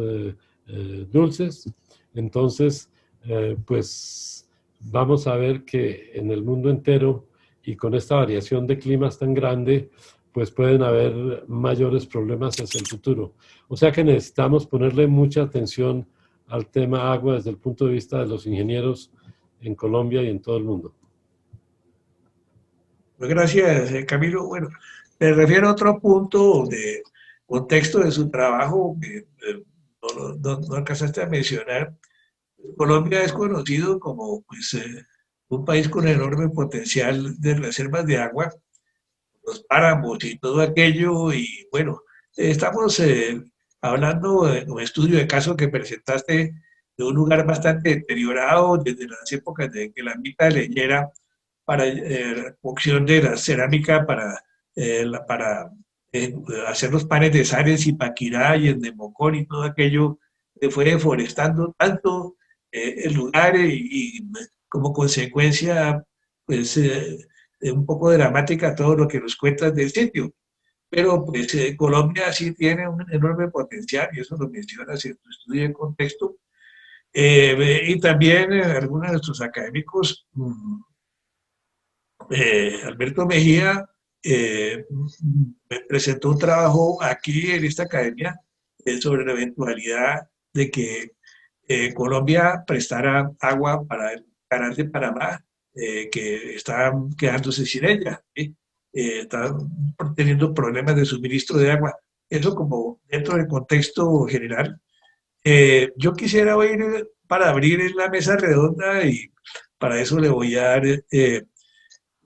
Speaker 3: dulces. Entonces, pues vamos a ver que en el mundo entero y con esta variación de climas tan grande, pues pueden haber mayores problemas hacia el futuro. O sea que necesitamos ponerle mucha atención al tema agua desde el punto de vista de los ingenieros en Colombia y en todo el mundo.
Speaker 1: Pues gracias, Camilo. Bueno, me refiero a otro punto de contexto de su trabajo que no alcanzaste a mencionar. Colombia es conocido como pues, un país con enorme potencial de reservas de agua, los páramos y todo aquello, y bueno, estamos hablando de un estudio de caso que presentaste de un lugar bastante deteriorado desde las épocas de que la mitad leñera para la cocción de la cerámica para hacer los panes de Sares y Paquirá y el de Mocón y todo aquello, se fue deforestando tanto el lugar y como consecuencia, pues un poco dramática todo lo que nos cuentas del sitio. Pero pues Colombia sí tiene un enorme potencial y eso lo mencionas en tu estudio de contexto. Y también algunos de nuestros académicos, Alberto Mejía, presentó un trabajo aquí en esta academia sobre la eventualidad de que Colombia prestara agua para el canal de Panamá, que está quedándose sin ella, ¿sí? Está teniendo problemas de suministro de agua. Eso como dentro del contexto general. Yo quisiera oír para abrir la mesa redonda y para eso le voy a dar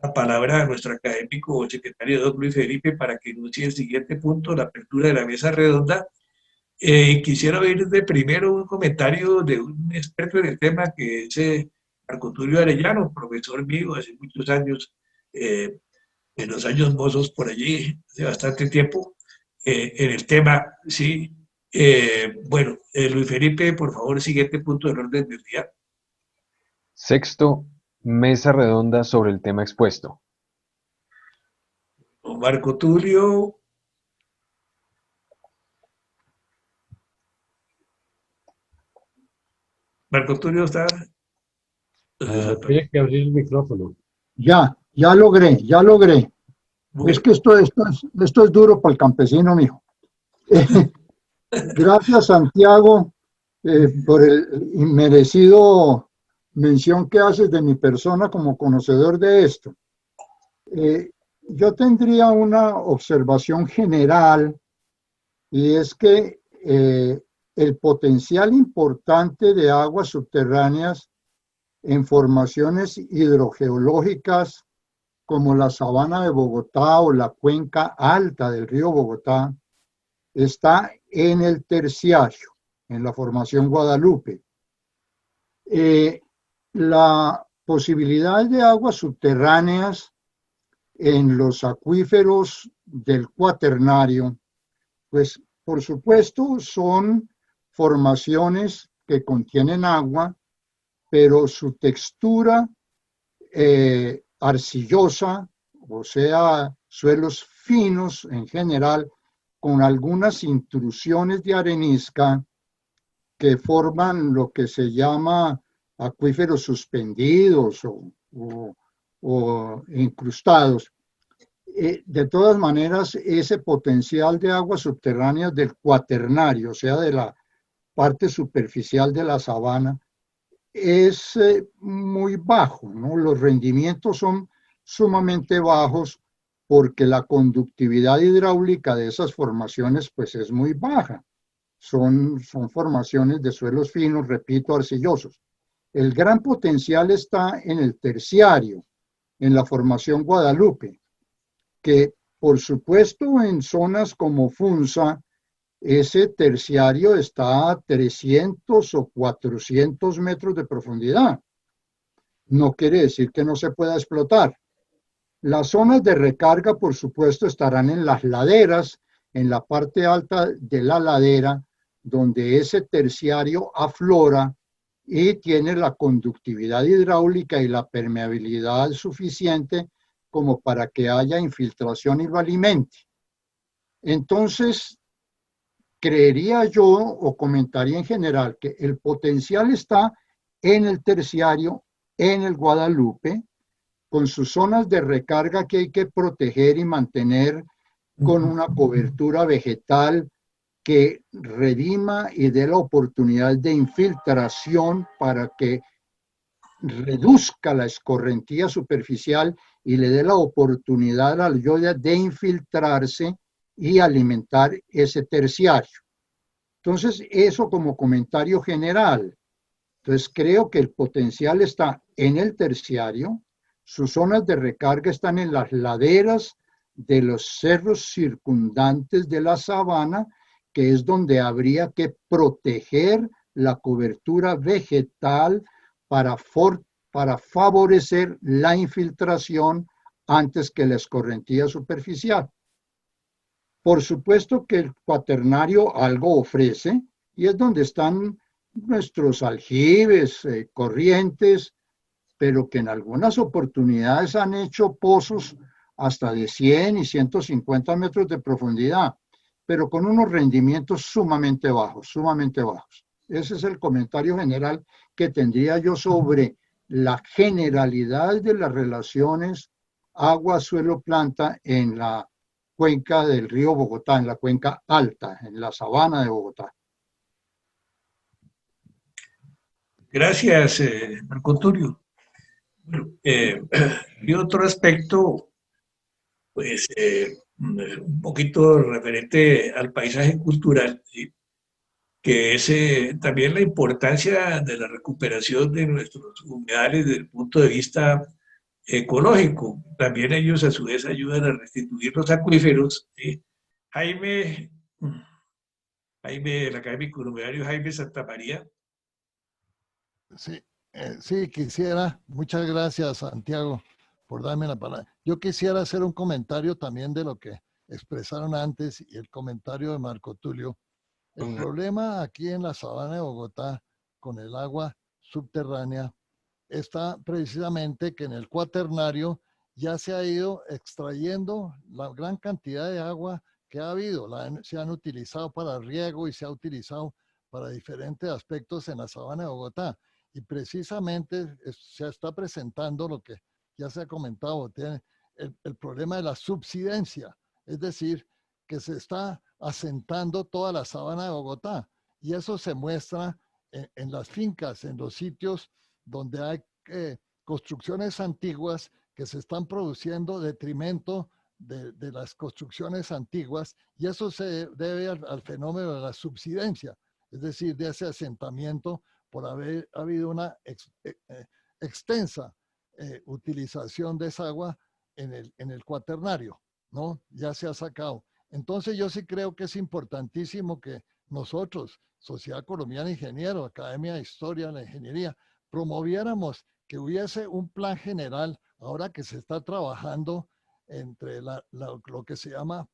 Speaker 1: la palabra a nuestro académico secretario don Luis Felipe para que anuncie el siguiente punto, la apertura de la mesa redonda. Quisiera oír de primero un comentario de un experto en el tema que es Marco Tulio Arellano, profesor mío hace muchos años, en los años mozos por allí, hace bastante tiempo, en el tema, sí. Bueno, Luis Felipe, por favor, siguiente punto del orden del día.
Speaker 2: Sexto, mesa redonda sobre el tema expuesto.
Speaker 1: Marco Tulio. Marco Tulio está.
Speaker 3: Tiene que abrir el micrófono.
Speaker 4: Ya logré.
Speaker 1: Bueno.
Speaker 4: Es que esto es duro para el campesino, mijo. Gracias, Santiago, por el inmerecido mención que haces de mi persona como conocedor de esto. Yo tendría una observación general y es que el potencial importante de aguas subterráneas en formaciones hidrogeológicas como la sabana de Bogotá o la cuenca alta del río Bogotá está en el terciario, en la formación Guadalupe. La posibilidad de aguas subterráneas en los acuíferos del cuaternario, pues por supuesto son formaciones que contienen agua, pero su textura arcillosa, o sea, suelos finos en general, con algunas intrusiones de arenisca, que forman lo que se llama acuíferos suspendidos o incrustados. De todas maneras, ese potencial de aguas subterráneas del cuaternario, o sea, de la parte superficial de la sabana, es muy bajo, ¿no? Los rendimientos son sumamente bajos porque la conductividad hidráulica de esas formaciones pues es muy baja. Son formaciones de suelos finos, repito, arcillosos. El gran potencial está en el terciario, en la formación Guadalupe, que por supuesto en zonas como Funza, ese terciario está a 300 o 400 metros de profundidad. No quiere decir que no se pueda explotar. Las zonas de recarga, por supuesto, estarán en las laderas, en la parte alta de la ladera, donde ese terciario aflora y tiene la conductividad hidráulica y la permeabilidad suficiente como para que haya infiltración y lo alimente. Entonces, creería yo o comentaría en general que el potencial está en el terciario, en el Guadalupe, con sus zonas de recarga que hay que proteger y mantener con una cobertura vegetal que redima y dé la oportunidad de infiltración para que reduzca la escorrentía superficial y le dé la oportunidad a la lluvia de infiltrarse y alimentar ese terciario. Entonces, eso como comentario general. Entonces, creo que el potencial está en el terciario, sus zonas de recarga están en las laderas de los cerros circundantes de la sabana, que es donde habría que proteger la cobertura vegetal para favorecer la infiltración antes que la escorrentía superficial. Por supuesto que el cuaternario algo ofrece y es donde están nuestros aljibes, corrientes, pero que en algunas oportunidades han hecho pozos hasta de 100 y 150 metros de profundidad, pero con unos rendimientos sumamente bajos, sumamente bajos. Ese es el comentario general que tendría yo sobre la generalidad de las relaciones agua, suelo, planta en la cuenca del río Bogotá, en la cuenca alta, en la sabana de Bogotá.
Speaker 1: Gracias, Marco Tulio. Bueno, y otro aspecto, pues, un poquito referente al paisaje cultural, ¿sí? Que es también la importancia de la recuperación de nuestros humedales desde el punto de vista ecológico. También ellos a su vez ayudan a restituir los acuíferos, ¿sí? Jaime, el académico numerario Jaime Santamaría.
Speaker 5: Sí, sí, quisiera, muchas gracias Santiago por darme la palabra. Yo quisiera hacer un comentario también de lo que expresaron antes y el comentario de Marco Tulio. El problema aquí en la sabana de Bogotá con el agua subterránea está precisamente que en el cuaternario ya se ha ido extrayendo la gran cantidad de agua que ha habido. Se han utilizado para riego y se ha utilizado para diferentes aspectos en la sabana de Bogotá. Y precisamente se está presentando lo que ya se ha comentado, el problema de la subsidencia, es decir, que se está asentando toda la sabana de Bogotá. Y eso se muestra en las fincas, en los sitios donde hay construcciones antiguas que se están produciendo detrimento de las construcciones antiguas, y eso se debe al fenómeno de la subsidencia, es decir, de ese asentamiento por haber habido una extensa utilización de esa agua en el cuaternario, ¿no? Ya se ha sacado. Entonces yo sí creo que es importantísimo que nosotros, Sociedad Colombiana de Ingenieros, Academia de Historia de la Ingeniería, promoviéramos que hubiese un plan general, ahora que se está trabajando entre lo que se llama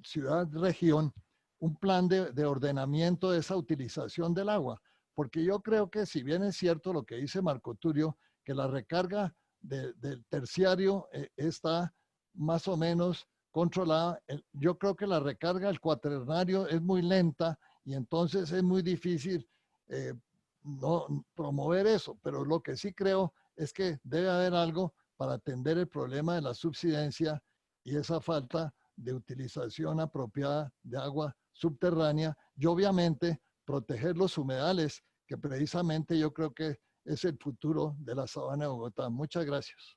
Speaker 5: ciudad-región, un plan de ordenamiento de esa utilización del agua. Porque yo creo que si bien es cierto lo que dice Marco Tulio, que la recarga del terciario está más o menos controlada, yo creo que la recarga del cuaternario es muy lenta y entonces es muy difícil no promover eso, pero lo que sí creo es que debe haber algo para atender el problema de la subsidencia y esa falta de utilización apropiada de agua subterránea y obviamente proteger los humedales, que precisamente yo creo que es el futuro de la sabana de Bogotá. Muchas gracias.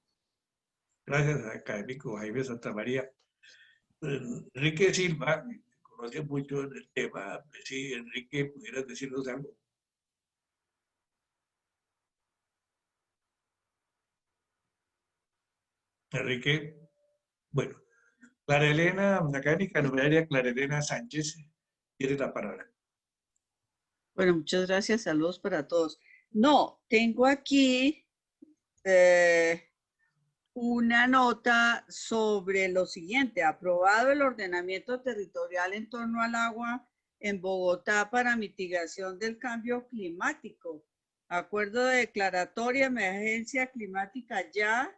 Speaker 1: Gracias, académico Jaime Santamaría. Enrique Silva, que conoce mucho el tema. Sí, Enrique, ¿pudieras decirnos algo? Enrique, bueno, Clara Elena, académica numeraria Clara Elena Sánchez, tiene la palabra.
Speaker 6: Bueno, muchas gracias. Saludos para todos. No, tengo aquí eh, una nota sobre lo siguiente. Aprobado el ordenamiento territorial en torno al agua en Bogotá para mitigación del cambio climático. Acuerdo de declaratoria, emergencia climática ya,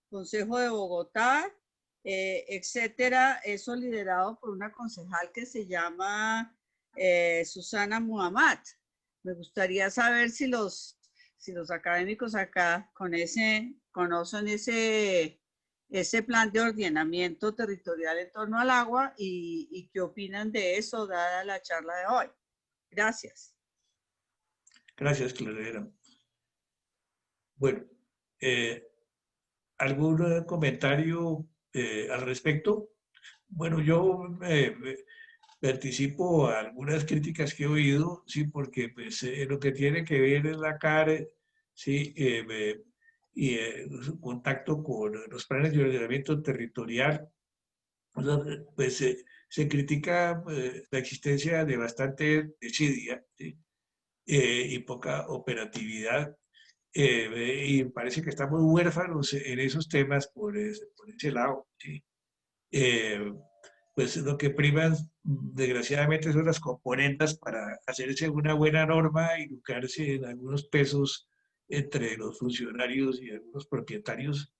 Speaker 6: Consejo de Bogotá, etcétera. Eso liderado por una concejal que se llama Susana Muhammad. Me gustaría saber si los académicos acá conocen ese plan de ordenamiento territorial en torno al agua y qué opinan de eso, dada la charla de hoy. Gracias.
Speaker 1: Gracias, Clara Elena. Bueno, ¿algún comentario al respecto? Bueno, yo participo a algunas críticas que he oído, sí, porque pues, lo que tiene que ver es la CARE, sí, y su contacto con los planes de ordenamiento territorial, pues se critica la existencia de bastante desidia, ¿sí? Y poca operatividad. Y parece que estamos huérfanos en esos temas por ese lado, ¿sí? Eh, pues lo que priman, desgraciadamente, son las componendas para hacerse una buena norma y lucrarse en algunos pesos entre los funcionarios y algunos propietarios,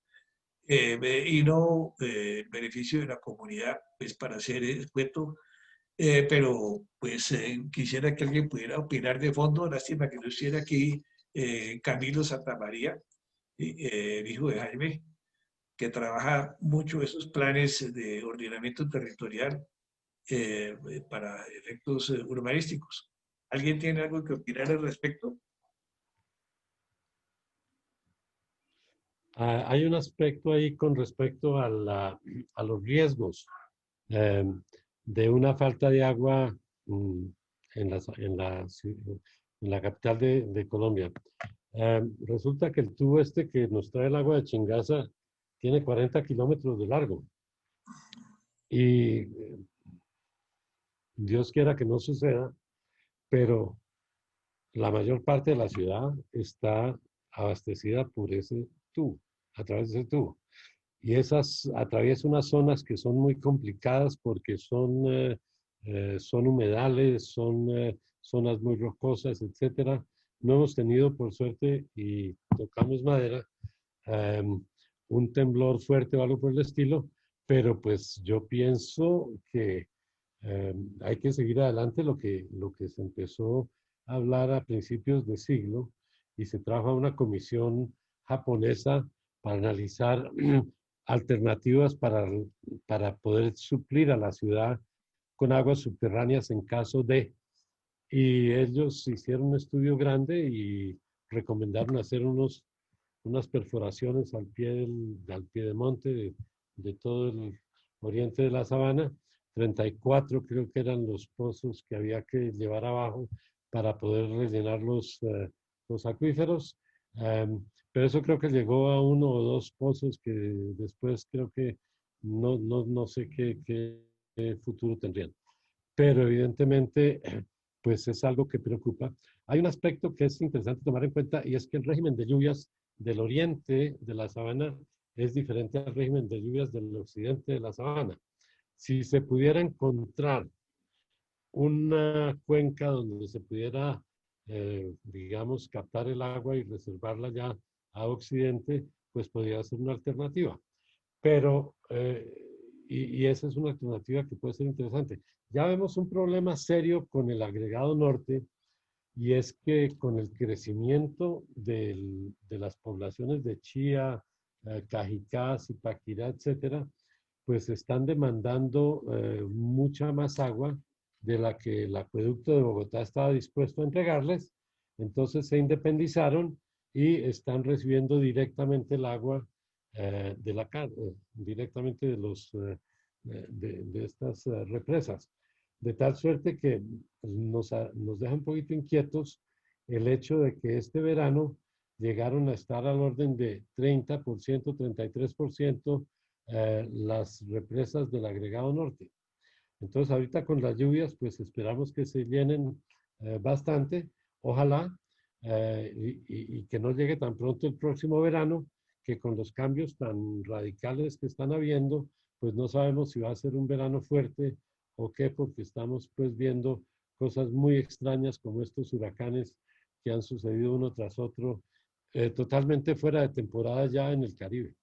Speaker 1: y no el beneficio de la comunidad, pues para ser escueto. Pero pues quisiera que alguien pudiera opinar de fondo. Lástima que no estuviera aquí Camilo Santamaría, el hijo de Jaime, que trabaja mucho esos planes de ordenamiento territorial para efectos urbanísticos. ¿Alguien tiene algo que opinar al respecto?
Speaker 3: Hay un aspecto ahí con respecto a los riesgos eh, de una falta de agua en la capital de Colombia. Resulta que el tubo este que nos trae el agua de Chingaza tiene 40 kilómetros de largo. Y Dios quiera que no suceda, pero la mayor parte de la ciudad está abastecida por ese tubo, a través de ese tubo. Y esas atraviesa unas zonas que son muy complicadas porque son humedales, son zonas muy rocosas, etcétera. No hemos tenido, por suerte, y tocamos madera, un temblor fuerte o algo por el estilo, pero pues yo pienso que hay que seguir adelante lo que se empezó a hablar a principios de siglo y se trajo a una comisión japonesa para analizar alternativas para poder suplir a la ciudad con aguas subterráneas en caso de. Y ellos hicieron un estudio grande y recomendaron hacer unas perforaciones al pie de monte de todo el oriente de la sabana. 34 creo que eran los pozos que había que llevar abajo para poder rellenar los acuíferos. Pero eso creo que llegó a uno o dos pozos que después creo que no sé qué futuro tendrían. Pero evidentemente, pues es algo que preocupa. Hay un aspecto que es interesante tomar en cuenta y es que el régimen de lluvias del oriente de la sabana es diferente al régimen de lluvias del occidente de la sabana. Si se pudiera encontrar una cuenca donde se pudiera, digamos, captar el agua y reservarla ya a occidente, pues podría ser una alternativa. Pero, y esa es una alternativa que puede ser interesante. Ya vemos un problema serio con el agregado norte y es que con el crecimiento de las poblaciones de Chía, Cajicá, Zipaquirá, etcétera, pues están demandando mucha más agua de la que el acueducto de Bogotá estaba dispuesto a entregarles. Entonces se independizaron y están recibiendo directamente el agua directamente de, de estas represas. De tal suerte que nos deja un poquito inquietos el hecho de que este verano llegaron a estar al orden de 30%, 33% las represas del agregado norte. Entonces, ahorita con las lluvias, pues esperamos que se llenen bastante, ojalá, y que no llegue tan pronto el próximo verano, que con los cambios tan radicales que están habiendo, pues no sabemos si va a ser un verano fuerte o qué, porque estamos pues viendo cosas muy extrañas como estos huracanes que han sucedido uno tras otro, totalmente fuera de temporada ya en el Caribe.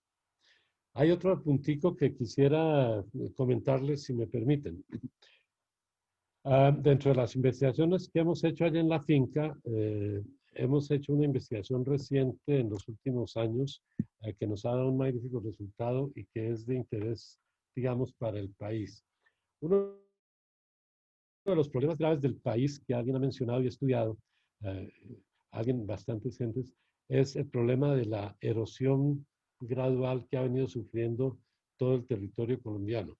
Speaker 3: Hay otro puntico que quisiera comentarles, si me permiten. Dentro de las investigaciones que hemos hecho allá en la finca, hemos hecho una investigación reciente en los últimos años que nos ha dado un magnífico resultado y que es de interés, digamos, para el país. Uno de los problemas graves del país que alguien ha mencionado y estudiado, eh, alguien bastantes gentes, es el problema de la erosión gradual que ha venido sufriendo todo el territorio colombiano.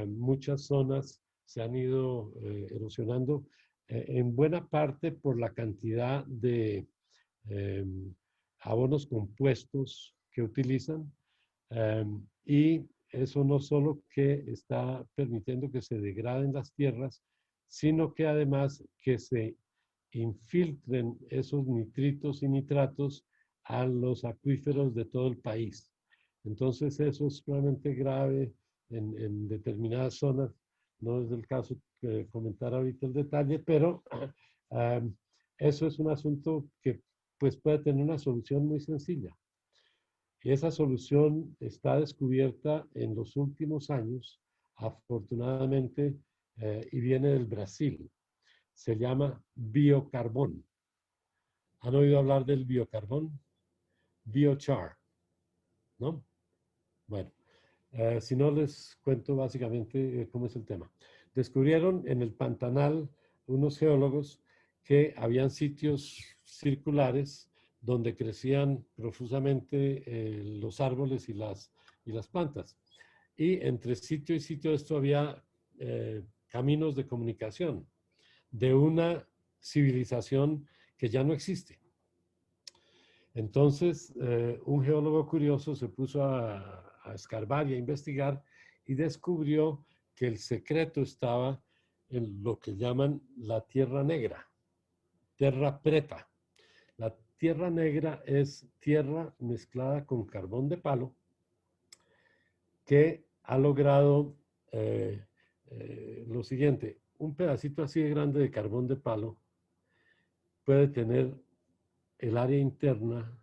Speaker 3: Muchas zonas se han ido erosionando en buena parte por la cantidad de eh, abonos compuestos que utilizan y eso no solo que está permitiendo que se degraden las tierras, sino que además que se infiltren esos nitritos y nitratos a los acuíferos de todo el país. Entonces eso es realmente grave en determinadas zonas. No es el caso de comentar ahorita el detalle, pero eso es un asunto que pues, puede tener una solución muy sencilla. Y esa solución está descubierta en los últimos años, afortunadamente, y viene del Brasil. Se llama biocarbón. ¿Han oído hablar del biocarbón? Biochar, ¿no? Bueno, si no les cuento básicamente cómo es el tema. Descubrieron en el Pantanal unos geólogos que habían sitios circulares donde crecían profusamente los árboles y las plantas. Y entre sitio y sitio esto había caminos de comunicación de una civilización que ya no existe. Entonces, un geólogo curioso se puso a escarbar y a investigar y descubrió que el secreto estaba en lo que llaman la tierra negra, terra preta. La tierra negra es tierra mezclada con carbón de palo que ha logrado lo siguiente, un pedacito así de grande de carbón de palo puede tener el área interna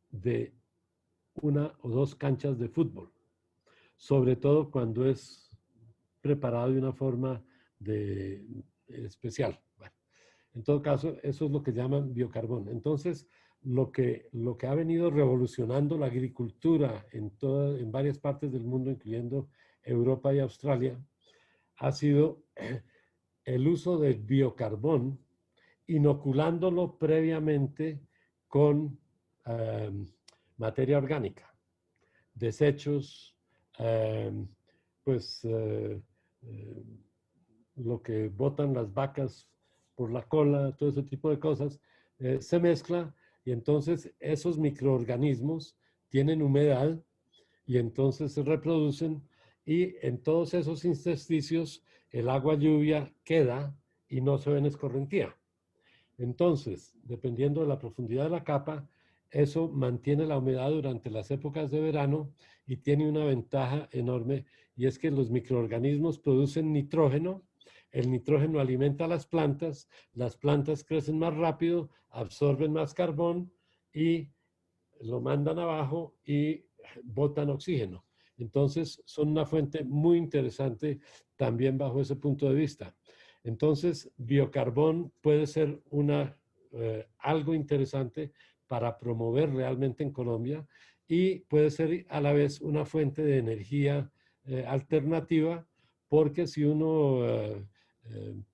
Speaker 3: de una o dos canchas de fútbol, sobre todo cuando es preparado de una forma especial. Bueno, en todo caso, eso es lo que llaman biocarbón. Entonces, lo que ha venido revolucionando la agricultura en varias partes del mundo, incluyendo Europa y Australia, ha sido el uso del biocarbón, inoculándolo previamente con materia orgánica, desechos, pues lo que botan las vacas por la cola, todo ese tipo de cosas, se mezcla y entonces esos microorganismos tienen humedad y entonces se reproducen y en todos esos intersticios el agua lluvia queda y no se ve en escorrentía. Entonces, dependiendo de la profundidad de la capa, eso mantiene la humedad durante las épocas de verano y tiene una ventaja enorme y es que los microorganismos producen nitrógeno, el nitrógeno alimenta a las plantas crecen más rápido, absorben más carbón y lo mandan abajo y botan oxígeno. Entonces son una fuente muy interesante también bajo ese punto de vista. Entonces, biocarbón puede ser algo interesante para promover realmente en Colombia y puede ser a la vez una fuente de energía alternativa, porque si uno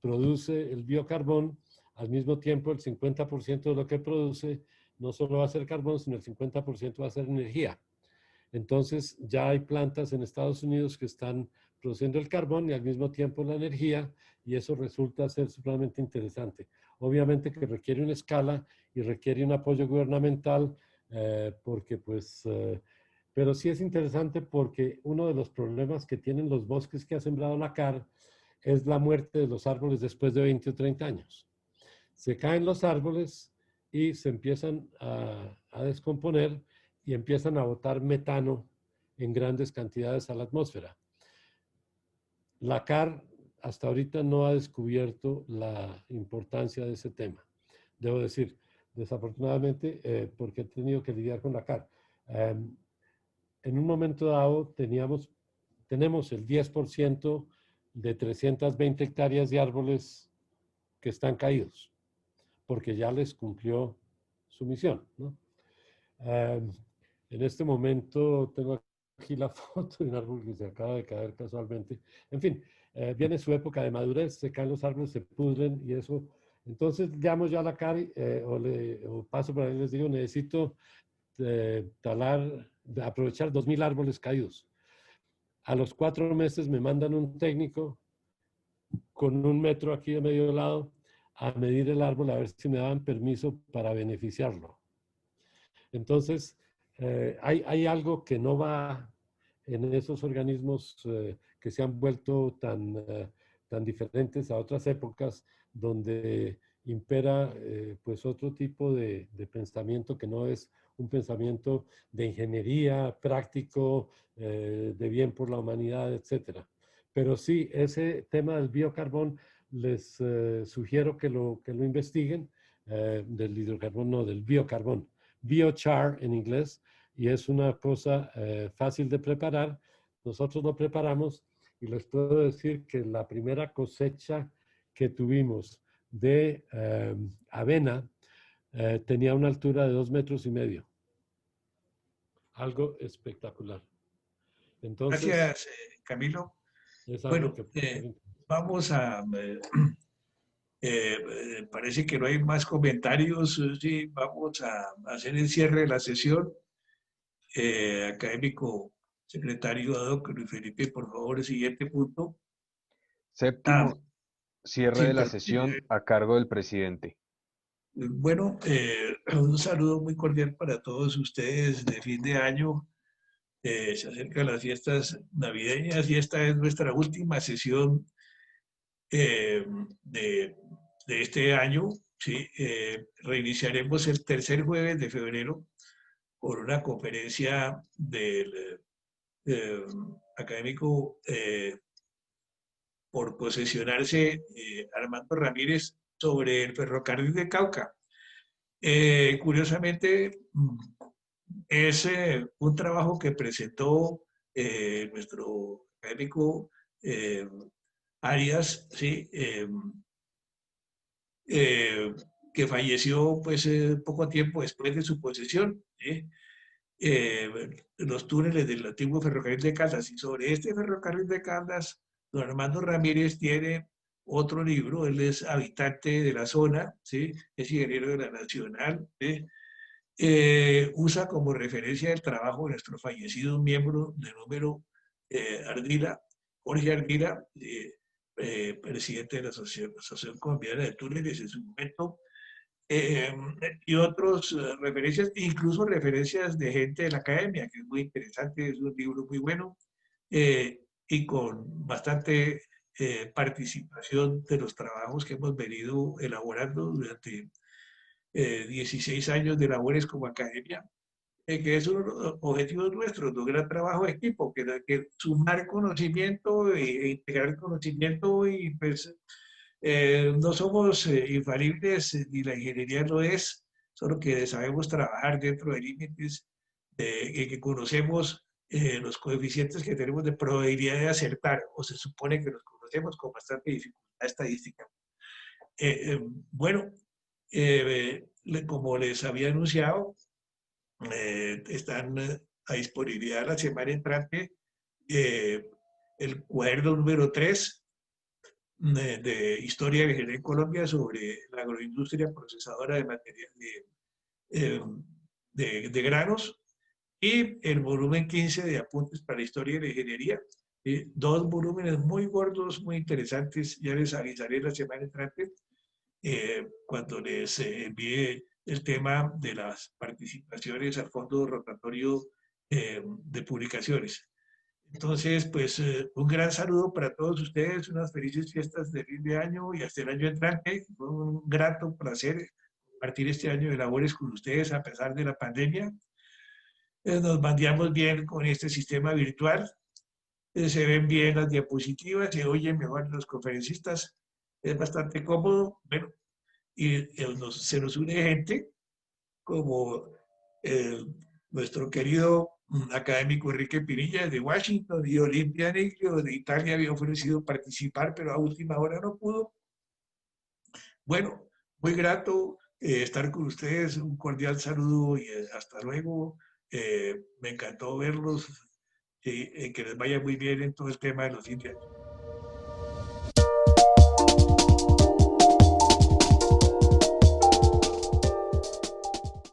Speaker 3: produce el biocarbón, al mismo tiempo el 50% de lo que produce no solo va a ser carbón, sino el 50% va a ser energía. Entonces ya hay plantas en Estados Unidos que están produciendo el carbón y al mismo tiempo la energía, y eso resulta ser supremamente interesante. Obviamente que requiere una escala y requiere un apoyo gubernamental, porque pero sí es interesante porque uno de los problemas que tienen los bosques que ha sembrado la CAR es la muerte de los árboles después de 20 o 30 años. Se caen los árboles y se empiezan a descomponer y empiezan a botar metano en grandes cantidades a la atmósfera. La CAR hasta ahorita no ha descubierto la importancia de ese tema. Debo decir, desafortunadamente, porque he tenido que lidiar con la CAR. En un momento dado tenemos el 10% de 320 hectáreas de árboles que están caídos, porque ya les cumplió su misión, ¿no? En este momento tengo aquí la foto de un árbol que se acaba de caer casualmente. En fin, viene su época de madurez, se caen los árboles, se pudren y eso. Entonces llamo yo a la CARI o paso por ahí y les digo, necesito aprovechar 2.000 árboles caídos. A los 4 meses me mandan un técnico con 1 metro aquí de medio lado a medir el árbol a ver si me daban permiso para beneficiarlo. Entonces, hay algo que no va en esos organismos que se han vuelto tan diferentes a otras épocas, donde impera pues otro tipo de pensamiento que no es un pensamiento de ingeniería práctico, de bien por la humanidad, etc. Pero sí, ese tema del biocarbón les sugiero que lo investiguen, del hidrocarbón, no, del biocarbón. Biochar en inglés, y es una cosa fácil de preparar. Nosotros lo preparamos y les puedo decir que la primera cosecha que tuvimos de avena tenía una altura de 2,5 metros. Algo espectacular. Entonces,
Speaker 1: Gracias, Camilo.
Speaker 3: es algo
Speaker 1: Bueno,
Speaker 3: que...
Speaker 1: vamos a... parece que no hay más comentarios. Sí, vamos a hacer el cierre de la sesión. Académico secretario Doc Luis Felipe, por favor, el siguiente punto.
Speaker 2: Séptimo, cierre
Speaker 1: Sí,
Speaker 2: de la
Speaker 1: pero,
Speaker 2: sesión a cargo del presidente.
Speaker 1: bueno, un saludo muy cordial para todos ustedes de fin de año. Se acercan las fiestas navideñas y esta es nuestra última sesión eh, de, de este año. ¿Sí? Reiniciaremos el tercer jueves de febrero por una conferencia del académico por posesionarse Armando Ramírez sobre el ferrocarril de Cauca. Curiosamente, es un trabajo que presentó nuestro académico Arias, ¿sí? Que falleció pues poco tiempo después de su posesión, ¿sí? Los túneles del antiguo ferrocarril de Caldas. Y sobre este ferrocarril de Caldas, don Armando Ramírez tiene otro libro. Él es habitante de la zona, ¿sí? Es ingeniero de la Nacional, ¿sí? Usa como referencia el trabajo de nuestro fallecido miembro de número Ardila, Jorge Ardila, presidente de la Asociación Colombiana de Túneles en su momento, y otras referencias, incluso referencias de gente de la academia, que es muy interesante, es un libro muy bueno, y con bastante participación de los trabajos que hemos venido elaborando durante 16 años de labores como academia, que es uno de los objetivos nuestros, de un gran trabajo de equipo, que sumar conocimiento e integrar conocimiento y pues no somos infalibles, ni la ingeniería lo es, solo que sabemos trabajar dentro de límites que conocemos los coeficientes que tenemos de probabilidad de acertar, o se supone que los conocemos con bastante dificultad. la estadística. Bueno, como les había anunciado, están a disponibilidad la semana entrante el cuaderno número 3 de Historia de Ingeniería en Colombia sobre la agroindustria procesadora de material de granos, y el volumen 15 de Apuntes para la Historia de la Ingeniería. Dos volúmenes muy gordos, muy interesantes. Ya les avisaré la semana entrante cuando les envíe el tema de las participaciones al fondo rotatorio de publicaciones. Entonces, pues un gran saludo para todos ustedes, unas felices fiestas de fin de año y hasta el año entrante. Fue un grato placer compartir este año de labores con ustedes a pesar de la pandemia. Nos bandeamos bien con este sistema virtual. Se ven bien las diapositivas, se oyen mejor los conferencistas. Es bastante cómodo. Bueno, y se nos une gente como nuestro querido académico Enrique Pinilla de Washington, y Olimpia Neglio de Italia había ofrecido participar, pero a última hora no pudo. Bueno, muy grato estar con ustedes, un cordial saludo y hasta luego. Me encantó verlos y que les vaya muy bien en todo el tema de los indios.